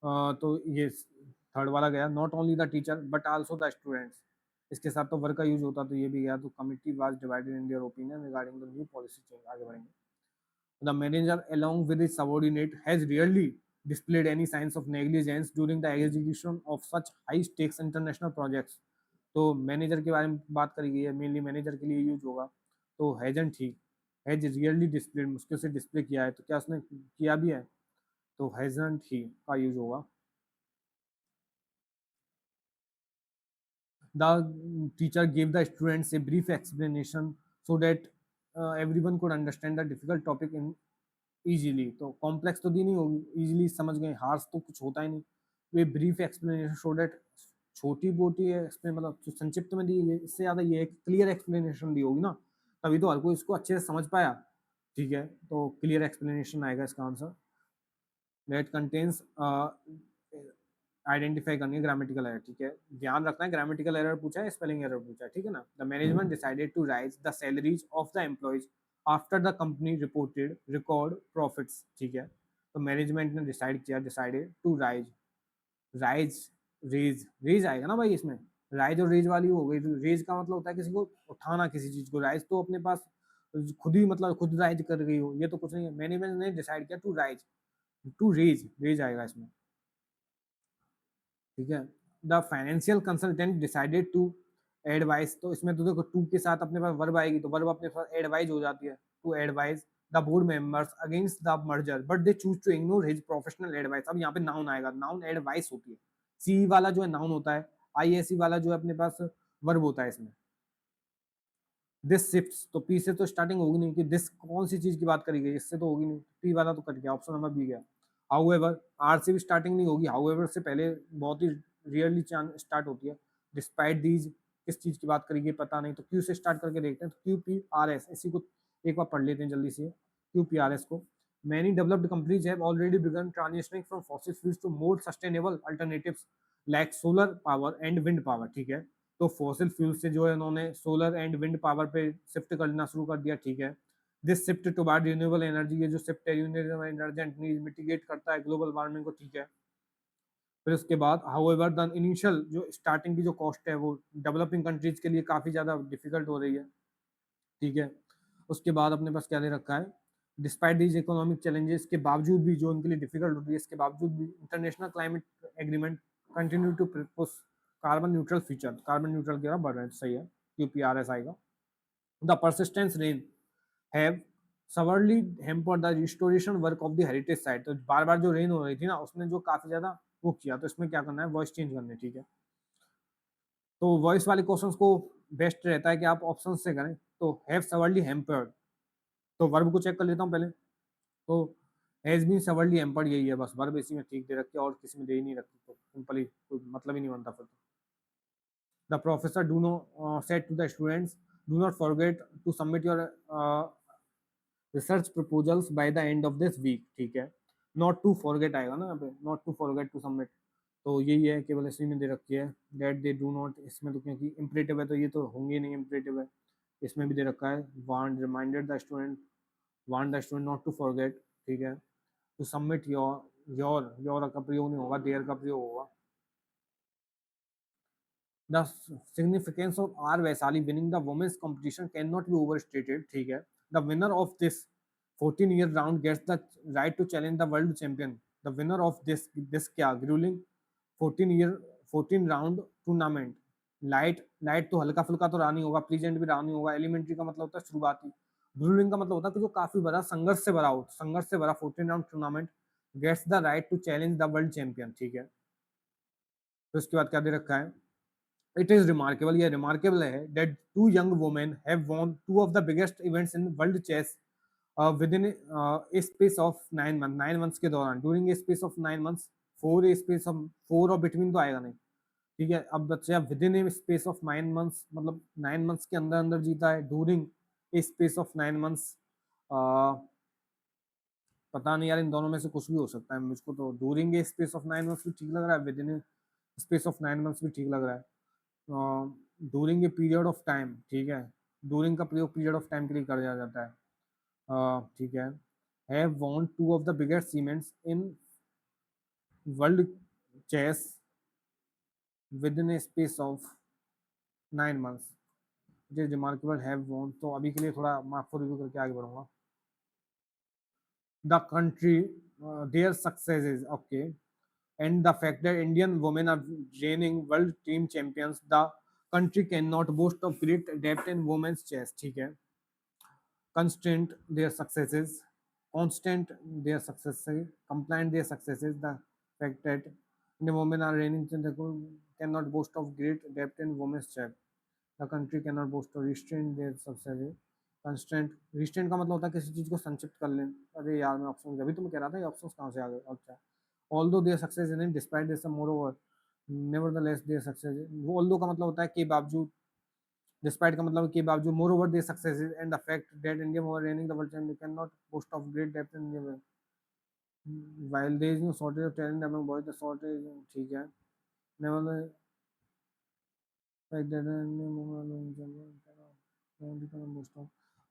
तो ये थर्ड वाला गया, not only the teacher but also the students, इसके साथ तो वर्क का यूज होता तो ये भी गया। तो committee was divided in their opinion regarding the new policy change. आगे बढ़ेंगे। The manager along with his subordinate has rarely displayed any signs of negligence during the execution of such high stakes international projects। तो मैनेजर के बारे में बात करी गई है, मेनली मैनेजर के लिए यूज होगा। तो hasn't he, has rarely displayed, मुश्किल से डिस्प्ले किया है, तो क्या उसने किया भी है, तो हैजंट ही का यूज होगा। The teacher gave the students a brief explanation so that everyone could understand the difficult topic in easily। तो कॉम्प्लेक्स तो दी नहीं होगी, इजीली समझ गए, हार्श तो कुछ होता ही नहीं। वे ब्रीफ एक्सप्लेनेशन सो दैट, छोटी बोटी है इसमें, मतलब जो संक्षिप्त में दी है, इससे ज्यादा ये क्लियर एक्सप्लेनेशन दी होगी ना, तभी तो हर कोई इसको अच्छे से समझ पाया। ठीक है, तो क्लियर एक्सप्लेनेशन आएगा इसका आंसर। दैट कंटेन्स आइडेंटिफाई करनी है ग्रामेटिकल एरर। ठीक है, ध्यान रखना है, ग्रामेटिकल एरर पूछा है, स्पेलिंग एरर पूछा है, ठीक है ना। The management decided to raise the salaries of the employees after the company reported record profits. ठीक है, तो मैनेजमेंट ने डिसाइड किया, decided to raise, raise, raise, raise आएगा ना भाई इसमें, राइज और रेज वाली हो गई। रेज का मतलब होता है किसी को उठाना, किसी चीज को। राइज तो अपने पास खुद ही, मतलब खुद राइज कर गई हो, ये तो कुछ नहीं है। मैनेजमेंट ने डिसाइड किया to raise, to raise, raise आएगा इसमें। ठीक है, the financial consultant decided to advice. तो इसमें तो देखो टू के साथ अपने पास वर्ब आएगी, तो वर्ब अपने पास एडवाइज हो जाती है, to advise the board members against the merger but they choose to ignore his professional advice. अब यहाँ पे नाउन आएगा, नाउन एडवाइस होती है, सी वाला जो है नाउन होता है, आई एस सी वाला जो है अपने पास वर्ब होता है इसमें। दिस शिफ्ट, तो पी से तो स्टार्टिंग होगी नहीं, कि दिस कौन सी चीज की बात करी गई, इससे तो होगी नहीं, पी वाला तो कट गया, ऑप्शन नंबर बी गया। हाउएवर, आर से भी स्टार्टिंग नहीं होगी, हाउएवर से पहले बहुत ही रियरली स्टार्ट होती है। डिस्पाइट दीज, किस चीज की बात करेगी पता नहीं, तो क्यू से स्टार्ट करके देखते हैं। तो क्यू पी आर एस, इसी को एक बार पढ़ लेते हैं जल्दी से, क्यू पी आर एस को। Many developed companies have already begin transitioning from fossil fuels to more sustainable alternatives like solar power and wind power. ठीक है, तो फॉसिल फ्यूल से जो है उन्होंने सोलर एंड विंड पावर पे शिफ्ट करना शुरू कर दिया। ठीक है, this shift to bar renewable energy, ये जो शिफ्ट है रिन्यूएबल एनर्जी मिटिगेट करता है ग्लोबल वार्मिंग को। ठीक है, फिर उसके बाद हाउएवर द इनिशियल जो स्टार्टिंग की जो कॉस्ट है वो डेवलपिंग कंट्रीज के लिए काफी ज्यादा डिफिकल्ट हो रही है। ठीक है, उसके बाद अपने पास क्या दे रखा है, डिस्पाइट दीज इकोनॉमिक चैलेंजेस, के बावजूद भी जो उनके लिए डिफिकल्ट होती है, इसके बावजूद भी international climate agreement continue to propose carbon neutral feature, carbon neutral की तरफ बढ़ रहे हैं, सही है, क्यूपीआरएस आएगा। The persistence rain have severely hampered the restoration work of the heritage site। तो बार बार जो रेन हो रही थी ना, उसने जो काफी ज्यादा वो किया, तो इसमें क्या करना है, वॉइस चेंज करनी है। ठीक है, तो वॉइस वाले क्वेश्चंस को बेस्ट रहता है कि आप ऑप्शन से करें। तो हैव severely hampered, तो वर्ब को चेक कर लेता हूँ पहले। तो हैज बीन severely hampered यही है, बस वर्ब इसी में ठीक दे रखी है और किसी में दे ही नहीं रखी, तो सिंपली कोई मतलब ही नहीं बनता फिर। The professor do no said to the students, do not forget to submit your research proposals by the end of this week. ठीक है, नॉट टू फॉरगेट आएगा ना यहाँ पे, not to forget to submit, तो यही है, केवल इसी में दे रखी है दैट दे डू नॉट। इसमें तो क्योंकि इम्परेटिव है तो ये तो होंगे नहीं, इम्परेटिव है। इसमें भी दे रखा है want reminded the student, want the student not to forget. ठीक है, टू सबमिट योर का प्रयोग नहीं होगा, देयर का प्रयोग होगा। The significance of R Vaisali winning the women's competition cannot be overstated। ठीक है, the winner of this 14-year round gets the right to challenge the world champion। the winner of this क्या grueling 14 year 14 round tournament. Light तो हल्का फुल्का तो रहा नहीं होगा, प्लीजेंट भी रहा नहीं होगा। एलिमेंट्री का मतलब होता है शुरुआती, ग्रूलिंग का मतलब होता है कि जो काफी बड़ा संघर्ष से भरा हो, संघर्ष से भरा 14 round tournament gets the right to challenge the world champion. ठीक है, तो इसके बाद क्या दे रखा है, it is remarkable, ये remarkable है, that two young women have won two of the biggest events in world chess within a space of 9 months, 9 months के दौरान, during a space of 9 months, for a space of four और बिटवीन तो आएगा नहीं। ठीक है, अब बच्चे with in a space of 9 months, मतलब 9 मंथ्स के अंदर अंदर जीता है, during a space of 9 months. पता नहीं यार, इन दोनों में से कुछ भी हो सकता है, मुझको तो during a space of 9 months भी ठीक लग रहा है, with in space of 9 months भी ठीक लग रहा है। During a period of time, ठीक है, ड्यूरिंग का प्रयोग पीरियड ऑफ टाइम के लिए कर दिया जाता है। ठीक है, have won two of the biggest events in world chess within a space of 9 months. It is remarkable have won. तो अभी के लिए थोड़ा मैं आपको रिव्यू करके आगे बढ़ूंगा. The country, their successes, okay, and the fact that Indian women are reigning world team champions, the country cannot boast of great depth in women's chess. ठीक है. Constant their successes, constant their successes, compliant their successes. The fact that the women are reigning cannot boast of great depth in women's chess. The country cannot boast or restrain their successes. Constant restraint का मतलब होता है किसी चीज को संक्षिप्त कर लें. अरे यार मैं ऑप्शन अभी तो मैं कह रहा था ये ऑप्शंस कहाँ से आ गए. अच्छा, although their success in despite this more over nevertheless their success. वो ऑल्दो का मतलब होता है के बावजूद, डिस्पाइट का मतलब के बावजूद, more over their success and the fact that India were raining the world champion can not boast of great depth in India while there is no shortage of talent among boys the shortage. ठीक है. नेवरदलेस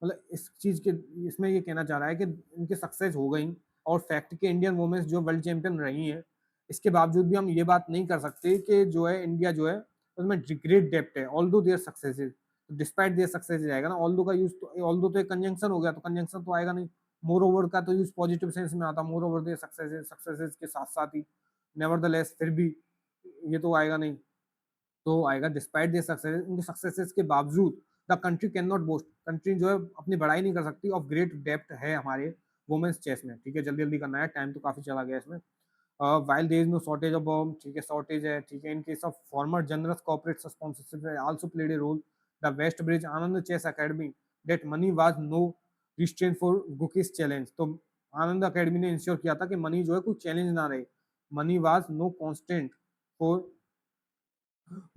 मतलब इस चीज के इसमें ये कहना चाह रहा है कि इनके सक्सेस हो गई और फैक्ट के इंडियन वुमेन्स जो वर्ल्ड चैंपियन रही हैं, इसके बावजूद भी हम ये बात नहीं कर सकते कि जो है इंडिया जो है उसमें ग्रेट डेप्थ है. Although their successes, despite their success आएगा ना. ऑल्दो का यूज तो, ऑल्दो तो एक कंजंक्शन हो गया तो कंजंक्शन तो आएगा नहीं. मोर ओवर का तो यूज पॉजिटिव सेंस में आता. Moreover their successes, successes के साथ साथ ही नेवरदलेस फिर भी ये तो आएगा नहीं. तो आएगा डिस्पाइट देयर सक्सेस, उनके सक्सेसेस के बावजूद the country can not boast, country जो है अपनी बड़ाई नहीं कर सकती ऑफ ग्रेट डेप्थ है हमारे वुमेन्स चेस में. ठीक है, जल्दी जल्दी करना है, टाइम तो काफी चला गया इसमें. while there is no shortage of bomb, ठीक है, shortage है. ठीक है, in case of former generous corporate sponsorship also played a role. The West Bridge Anand Chess Academy that money was no restraint for Guki's challenge. तो आनंद अकेडमी ने इंश्योर किया था कि मनी जो है कोई चैलेंज ना रहे. Money was no constant for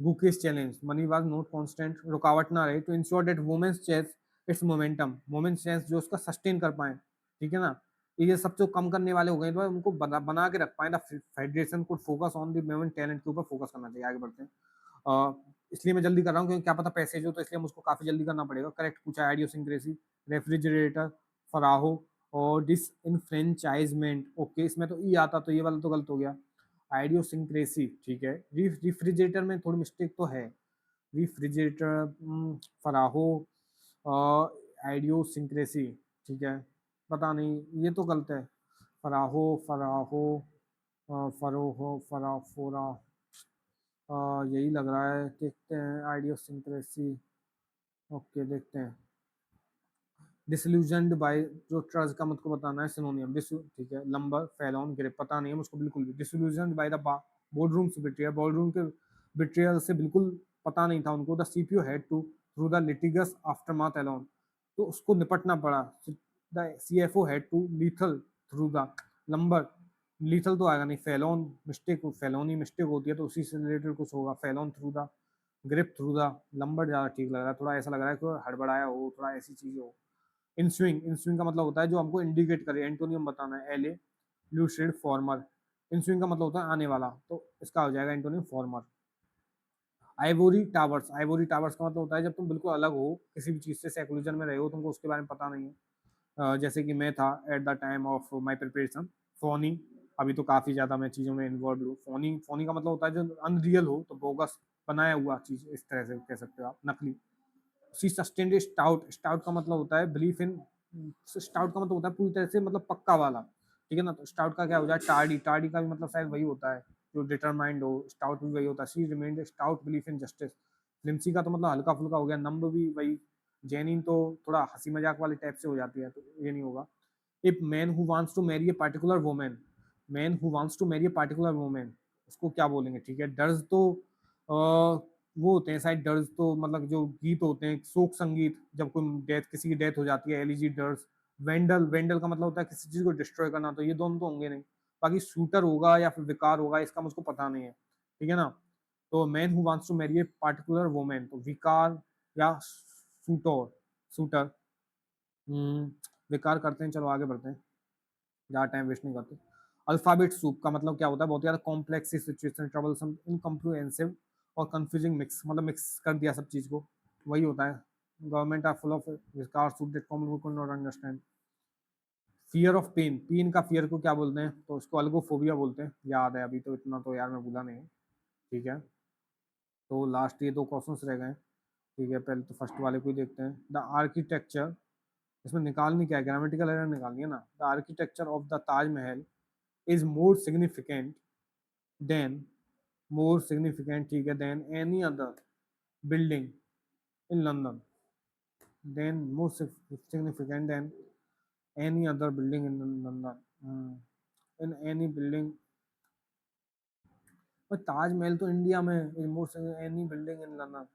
bookish challenge. Money was not constant, रुकावट ना रहे. तो ensure that women's chess its momentum, women's chess जो उसका सस्टेन कर पाए. ठीक है ना. ये सब जो कम करने वाले हो गए तो उनको बना के रख पाए. द फेडरेशन को focus on the women talent के ऊपर फोकस करना चाहिए. आगे बढ़ते हैं. इसलिए मैं जल्दी कर रहा हूँ क्योंकि क्या पता पैसेज हो तो इसलिए मुझको काफी जल्दी करना पड़ेगा. करेक्ट पूछा आइडियोसिंक्रेसी, रेफ्रिजरेटर, फराहो और डिस इनफ्रेंचाइजमेंट. ओके, इसमें तो ई आता तो ये वाला तो गलत हो गया. आइडियोसिंक्रेसी, ठीक है. रिफ्रिजरेटर में थोड़ी मिस्टेक तो है. रिफ्रिजरेटर, फराहो, आइडियोसिंक्रेसी, ठीक है. पता नहीं, ये तो गलत है. फराहो, फराहो, फरोहो, फराफोरा, यही लग रहा है. देखते हैं आइडियोसिंक्रेसी. ओके, देखते हैं. डिसल्यूजनड बाय, जो ट्रज का मुझको बताना है सिनोनियम. ठीक है. लंबर, फैलॉन, ग्रिप, पता नहीं है मुझको बिल्कुल भी. Disillusioned by the boardroom betrayal, boardroom के बिट्रियल से बिल्कुल पता नहीं था उनको. The CPO had to through the litigious aftermath alone, तो उसको निपटना पड़ा. The CFO had to lethal through the lumber. Lethal तो आएगा नहीं. फैलॉन मिस्टेक, फैलोनी मिस्टेक होती है तो उसी से रिलेटेड कुछ होगा. Fallen through the grip through the lumber ज्यादा ठीक लग रहा है. थोड़ा ऐसा लग रहा है कि हड़बड़ाया हो, थोड़ा ऐसी चीज हो. इंस्विंग, इंस्विंग का मतलब होता है जो हमको इंडिकेट करे. एंटोनियम बताना है. एले लूसिड, फॉर्मर. इंस्विंग का मतलब होता है आने वाला, तो इसका हो जाएगा antonym farmer. Ivory towers, ivory towers का मतलब होता है जब तुम बिल्कुल अलग हो किसी भी चीज से, सेक्लूजन में रहे हो, तुमको उसके बारे में पता नहीं है. जैसे कि मैं था at the time of my preparation. Fani, अभी तो काफी ज्यादा मैं चीजों में इन्वॉल्व हूँ. फोनी, फोनी का मतलब होता है जो अनरियल हो, तो बोगस, बनाया हुआ चीज, इस तरह से कह सकते हो आप, नकली. सी सस्टेन्ड स्टाउट, स्टाउट का मतलब होता है बिलीफ इन, स्टाउट का मतलब होता है पूरी तरह से मतलब पक्का वाला. ठीक है ना. तो स्टाउट का क्या हो जाए, टार्डी, टार्डी का भी मतलब शायद वही होता है जो डिटरमाइंड हो. स्टाउट भी वही होता है. She remained stout belief in justice. लिम्सी का तो मतलब हल्का फुल्का हो गया. नंब भी वही. जेनिन तो थोड़ा हंसी मजाक वाले टाइप से हो जाती है, तो ये नहीं होगा. If man who wants to marry a particular women, man who wants to marry a particular women, उसको क्या बोलेंगे. ठीक है. डर्स तो वो होते हैं शायद. डर्स तो मतलब जो गीत होते हैं, शोक संगीत, जब कोई डेथ, किसी की डेथ हो जाती है. एलिजी डर्स. वेंडल, वेंडल का मतलब होता है किसी चीज को डिस्ट्रॉय करना, तो ये दोनों तो होंगे नहीं. बाकी शूटर होगा या फिर विकार होगा, इसका मुझको पता नहीं है. ठीक है ना. तो man who wants to marry a particular women, तो विकार या शूटर, शूटर. विकार करते हैं. चलो आगे बढ़ते हैं, ज़्यादा टाइम वेस्ट नहीं करते. अल्फाबेट सूप का मतलब क्या होता है, बहुत ज़्यादा कॉम्प्लेक्स सिचुएशन, ट्रबलसम, इनकम्प्रिहेंसिव और कंफ्यूजिंग मिक्स, मतलब मिक्स कर दिया सब चीज़ को, वही होता है. गवर्नमेंट आर फुल ऑफ विकार सूप that common people could not understand. Fear of pain, pain का फियर को क्या बोलते हैं, तो उसको अल्गोफोबिया बोलते हैं. याद है अभी तो, इतना तो यार मैं भूला नहीं. ठीक है. तो लास्ट ये दो क्वेश्चंस रह गए. ठीक है, पहले तो फर्स्ट वाले को ही देखते हैं। द आर्किटेक्चर, इसमें निकालनी क्या है, ग्रामेटिकल एरर निकालनी है ना। The architecture of the Taj Mahal is more significant than, more significant, ठीक है, than any other building in London, than more significant than any other building in London, in any building. पर ताजमहल तो इंडिया में, is more any building in London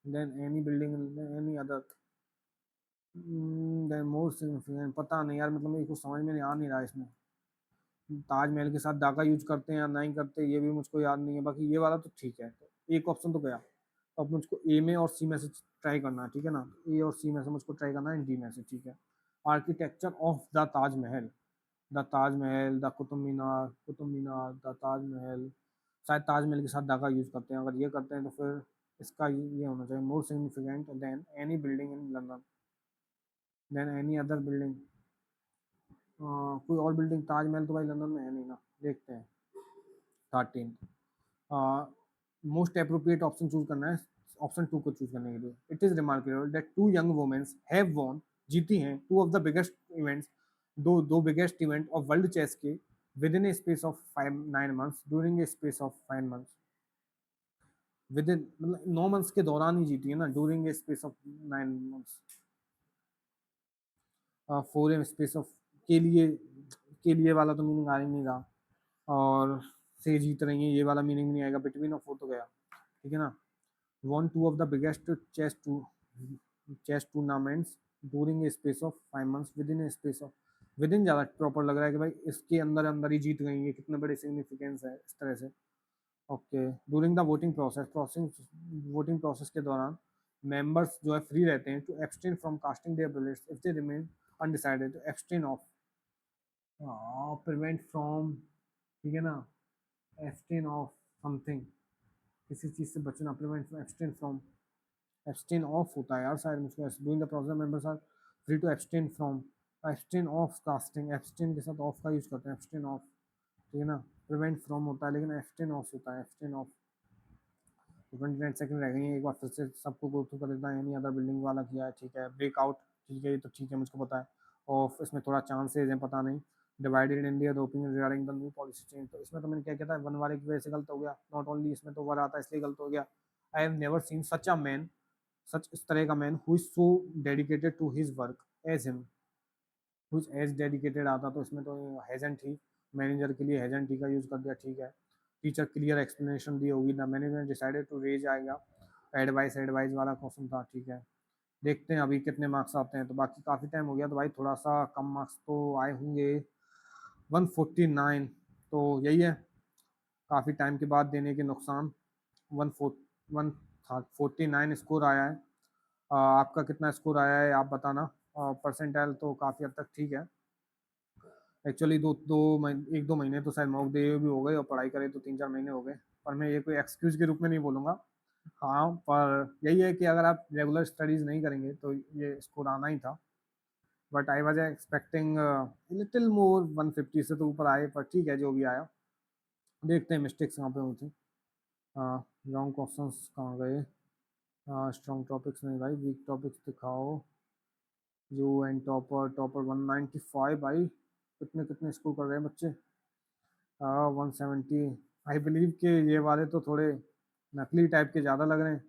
than any building in any other, than more significant, पता नहीं यार, मतलब मेरे को समझ में आ नहीं रहा है इसमें। ताजमहल के साथ डाका यूज करते हैं या नहीं करते ये भी मुझको याद नहीं है, बाकी ये वाला तो ठीक है। तो एक ऑप्शन तो गया, तो अब मुझको ए में और सी में से ट्राई करना है, ठीक है ना। ए और सी में से मुझको ट्राई करना है, डी में से, ठीक है। Architecture of the Taj Mahal, the Taj Mahal, the Qutub Minar, Qutub Minar, the Taj Mahal, शायद ताजमहल के साथ डाका यूज करते हैं। अगर ये करते हैं तो फिर इसका ये होना चाहिए, more significant than any building in London, than any other building. कोई और बिल्डिंग, ताजमहल तो भाई लंदन में है नहीं ना, देखते हैं। 13, मोस्ट अप्रोप्रिएट ऑप्शन चूज करना है, ऑप्शन 2 को चूज करने के लिए। It is remarkable that two young womens have won, जीती हैं, two of the biggest events, दो दो biggest event of world chess के within a space of 5-9 months, during a space of 5 months, within मतलब 9 months के दौरान ही जीती है ना, during a space of 9 months, for a space of, के लिए वाला तो मीनिंग आ ही नहीं रहा, और से जीत रही है ये वाला मीनिंग नहीं आएगा, बिटवीन ऑफ हो तो गया, ठीक है ना। won two of the biggest chess tournaments during a space of 5 months, within a space of, within ज़्यादा प्रॉपर लग रहा है कि भाई इसके अंदर अंदर ही जीत गई है, कितने बड़े सिग्निफिकेंस है इस तरह से। Okay, during the voting process के दौरान मेंबर्स जो है फ्री रहते हैं to abstain from casting their ballots if they remain undecided, to abstain of, prevent from, ठीक है ना, एब्सटेन ऑफ समथिंग, किसी चीज़ से बचना, prevent abstain from, abstain of होता है यार शायद, मुझको doing the process members are free to abstain from, abstain of casting, abstain के साथ ऑफ का यूज करते हैं, एब्सटेन ऑफ, ठीक है ना। प्रिवेंट फ्रॉम होता है लेकिन एब्सटेन ऑफ होता है, एब्सटेन ऑफ। 29 सेकंड रह गई हैं, एक बार फिर से सबको गो थ्रू कर देता है। यानी अदर बिल्डिंग वाला किया है, ठीक है। ब्रेकआउट, ठीक है, ये तो ठीक है, मुझको पता है। ऑफ, इसमें थोड़ा चांसेज हैं, पता नहीं। Divided India the opinion regarding the new policy change, तो इसमें तो मैंने क्या किया था, वन वाले की वजह से गलत हो गया, नॉट ओनली इसमें तो वर आता है इसलिए गलत हो गया। I have never seen such a man, such इस तरह का man who is so dedicated to his work as him, कुछ एज डेडिकेटेड आता तो इसमें तो हेजेंट ही, मैनेजर के लिए हेजेंट ही का यूज कर दिया, ठीक है। टीचर क्लियर एक्सप्लेनेशन दी होगी, the manager decided to raise आएगा, एडवाइस, एडवाइस वाला क्वेश्चन था, ठीक है। देखते हैं अभी कितने मार्क्स आते हैं, तो बाकी काफ़ी टाइम हो गया तो भाई थोड़ा सा कम मार्क्स तो आए होंगे, 149, तो यही है, काफ़ी टाइम के बाद देने के नुकसान। 149 स्कोर आया है। आपका कितना स्कोर आया है आप बताना। परसेंटाइल तो काफ़ी हद तक ठीक है। एक्चुअली एक दो महीने तो शायद मॉक डे भी हो गए और पढ़ाई करे तो 3-4 महीने हो गए, पर मैं ये कोई एक्सक्यूज के रूप में नहीं बोलूँगा। हाँ, पर यही है कि अगर आप रेगुलर स्टडीज़ नहीं करेंगे तो ये स्कोर आना ही था, but I was expecting little more, 150 से तो ऊपर आए, पर ठीक है जो भी आया। देखते हैं मिस्टेक्स कहाँ पे हुई थी। लॉन्ग क्वेश्चंस कहाँ गए, स्ट्रॉन्ग टॉपिक्स नहीं भाई, वीक टॉपिक्स दिखाओ। जो एंड टॉपर, टॉपर 195 भाई, कितने कितने स्कोर कर रहे हैं बच्चे। 170, आई बिलीव के ये वाले तो थोड़े नकली टाइप के ज़्यादा लग रहे हैं।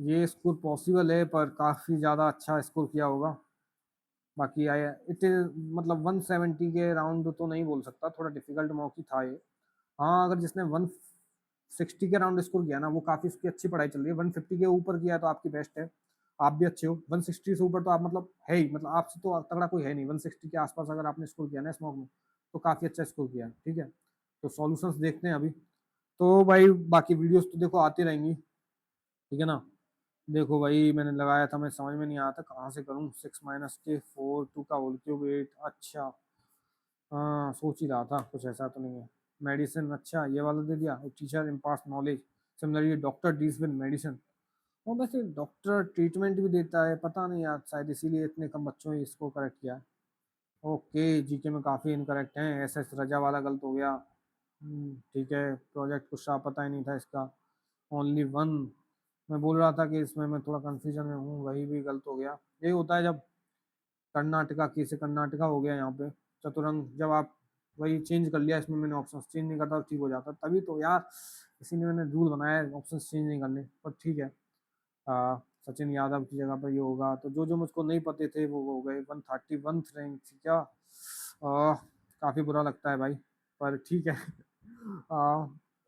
ये स्कोर पॉसिबल है पर काफ़ी ज़्यादा अच्छा स्कोर किया होगा। बाकी आई इट इज मतलब 170 के राउंड तो नहीं बोल सकता, थोड़ा डिफिकल्ट मॉक ही था ये। हाँ, अगर जिसने 160 के राउंड स्कोर किया ना, वो काफ़ी उसकी अच्छी पढ़ाई चल रही है। 150 के ऊपर किया तो आपकी बेस्ट है, आप भी अच्छे हो। 160 से ऊपर तो आप मतलब है ही, मतलब आपसे तो तगड़ा कोई है नहीं। 160 के आसपास अगर आपने स्कोर किया ना स्मॉक में, तो काफ़ी अच्छा स्कोर किया है, ठीक है। तो सॉल्यूशंस देखते हैं अभी। तो भाई बाकी वीडियोस तो देखो आती रहेंगी, ठीक है ना। देखो भाई मैंने लगाया था, मैं समझ में नहीं आया था कहाँ से करूँ, 6 - के 4 2 का होल क्यूब 8, अच्छा। हाँ, सोच ही रहा था कुछ ऐसा तो नहीं है। मेडिसिन, अच्छा ये वाला दे दिया, teacher imparts knowledge, similarly doctor deals with medicine. और वैसे डॉक्टर ट्रीटमेंट भी देता है, पता नहीं यार, शायद इसीलिए इतने कम बच्चों ने इसको करेक्ट किया है। ओके, जीके में काफ़ी इनकरेक्ट हैं, एस एस रजा वाला गलत हो गया। ठीक है, प्रोजेक्ट कुछ पता ही नहीं था इसका, ओनली वन। मैं बोल रहा था कि इसमें मैं थोड़ा कंफ्यूजन में हूँ, वही भी गलत हो गया। यही होता है जब कर्नाटका की से कर्नाटका हो गया यहाँ पे। चतुरंग जब आप वही चेंज कर लिया, इसमें मैंने ऑप्शन चेंज नहीं करता ठीक हो जाता, तभी तो यार इसीलिए मैंने रूल बनाया है ऑप्शन चेंज नहीं करने। पर ठीक है, सचिन यादव की जगह पर ये होगा। तो जो जो मुझको नहीं पते थे वो हो गए। 131 रैंक थी क्या? काफ़ी बुरा लगता है भाई, पर ठीक है।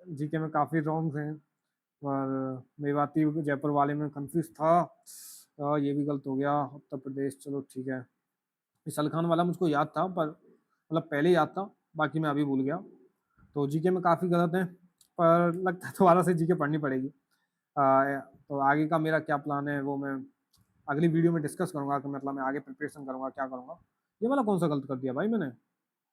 जीके में काफ़ी रॉन्ग हैं, और मेवाती जयपुर वाले में कंफ्यूज था। ये भी गलत हो गया। उत्तर प्रदेश, चलो ठीक है। ये सलखान वाला मुझको याद था, पर मतलब पहले याद था, बाकी मैं अभी भूल गया। तो जीके में काफ़ी गलत है, पर लगता है दोबारा से जीके पढ़नी पड़ेगी। तो आगे का मेरा क्या प्लान है वो मैं अगली वीडियो में डिस्कस करूंगा, कि मतलब मैं आगे प्रिपरेशन करूंगा क्या करूंगा। ये वाला कौन सा गलत कर दिया भाई मैंने?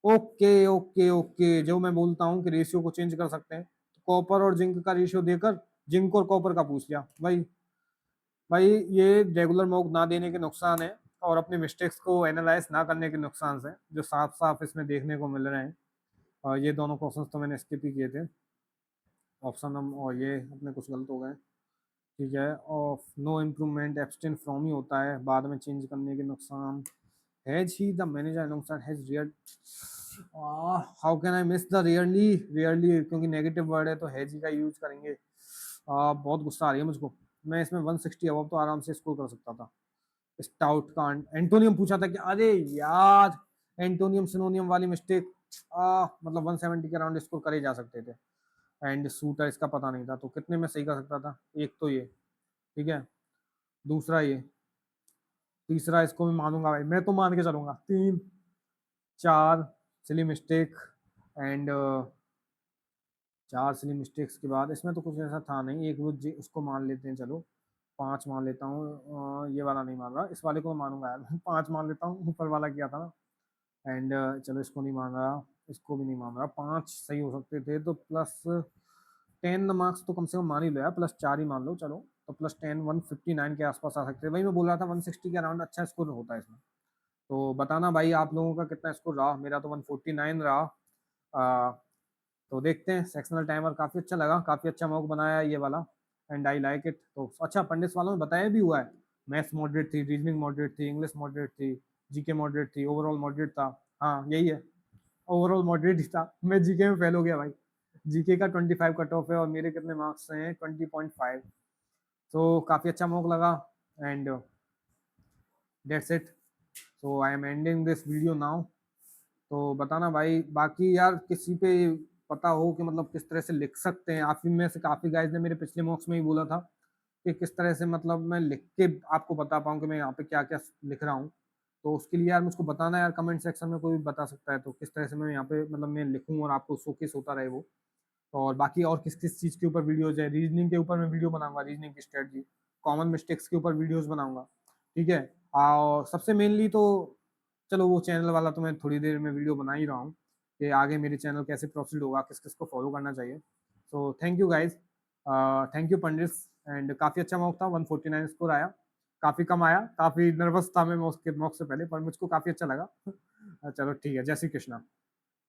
ओके ओके ओके, जो मैं बोलता हूँ कि रेशियो को चेंज कर सकते हैं, तो कॉपर और जिंक का रेशियो देकर जिंक और कॉपर का पूछ लिया भाई। भाई ये रेगुलर मॉक ना देने के नुकसान है, और अपने मिस्टेक्स को एनालाइज ना करने के नुकसान है, जो साफ साफ इसमें देखने को मिल रहे हैं। और ये दोनों क्वेश्चन तो मैंने स्किप ही किए थे, ऑप्शन हम, और ये अपने कुछ गलत हो गए। ठीक है, और नो इम्प्रूवमेंट एब्सटेन फ्रॉम ही होता है, बाद में चेंज करने के नुकसान। Has he the manager alongside has rare, how can I miss the rarely? Rarely क्योंकि नेगेटिव वर्ड है तो हैज ही का यूज करेंगे। बहुत गुस्सा आ रही है मुझको। मैं इसमें 160 अबव तो आराम से स्कोर कर सकता था। स्टाउट का एंटोनियम पूछा था कि अरे यार, एंटोनियम सिनोनियम वाली मिस्टेक, मतलब 170 के अराउंड स्कोर करे जा सकते थे। एंड शूटर इसका पता नहीं था, तो कितने में सही कर सकता था? एक तो ये, ठीक है, दूसरा ये, तीसरा इसको मैं मानूंगा भाई, मैं तो मान के चलूंगा। तीन, चार सिली मिस्टेक, एंड चार सिली मिस्टेक्स के बाद इसमें तो कुछ ऐसा था नहीं, एक वो उसको मान लेते हैं, चलो पांच मान लेता हूँ। ये वाला नहीं मान रहा, इस वाले को मैं मानूंगा यार। पांच मान लेता हूँ, ऊपर वाला किया था ना। एंड चलो इसको नहीं मान रहा, इसको भी नहीं मान रहा। पांच सही हो सकते थे, तो प्लस 10 मार्क्स तो कम से कम मान ही लो यार, प्लस चार ही मान लो चलो। तो प्लस 10 159 के आसपास आ सकते हैं। वही मैं बोल रहा था 160 के अराउंड अच्छा स्कोर होता है इसमें। तो बताना भाई आप लोगों का कितना स्कोर रहा। मेरा तो 149 रहा। आ, तो देखते हैं। सेक्शनल टाइमर काफी अच्छा लगा, काफी अच्छा मॉक बनाया ये वाला, एंड आई लाइक इट। तो अच्छा, पंडित वालों में बताया भी हुआ है, मैथ्स मॉडरेट थी, रीजनिंग मॉडरेट थी, इंग्लिश मॉडरेट थी, जीके मॉडरेट थी, ओवरऑल मॉडरेट था। हाँ यही है, ओवरऑल मॉडरेट ही था। मैं जीके में फेल हो गया भाई। जीके का 25 कट ऑफ है, और मेरे कितने मार्क्स हैं? 20.5। तो काफी अच्छा मॉक लगा, and that's it. So I am ending this video now. तो बताना भाई बाकी यार, किसी पे पता हो कि मतलब किस तरह से लिख सकते हैं। आप में से काफी गाइज ने मेरे पिछले मॉक्स में ही बोला था कि किस तरह से मतलब मैं लिख के आपको बता पाऊँ कि मैं यहाँ पे क्या क्या लिख रहा हूँ। तो उसके लिए यार मुझको बताना यार, कमेंट सेक्शन में कोई भी बता सकता है तो किस तरह से मैं यहाँ पे मतलब मैं लिखूँ और आपको शोकेस होता रहे वो। और बाकी और किस किस चीज़ के ऊपर वीडियोज है, रीजनिंग के ऊपर मैं वीडियो बनाऊंगा, रीजनिंग की स्ट्रेटजी, कॉमन मिस्टेक्स के ऊपर वीडियोज बनाऊंगा। ठीक है, और सबसे मेनली तो चलो वो चैनल वाला तो मैं थोड़ी देर में वीडियो बना ही रहा हूँ, कि आगे मेरे चैनल कैसे प्रोसीड होगा, किस किस को फॉलो करना चाहिए। So thank you guys, thank you Pandit. And काफ़ी अच्छा मॉक था, 149 स्कोर आया, काफ़ी कम आया, काफ़ी नर्वस था मैं मॉक से पहले, पर मुझको काफ़ी अच्छा लगा। चलो ठीक है, जय श्री कृष्णा।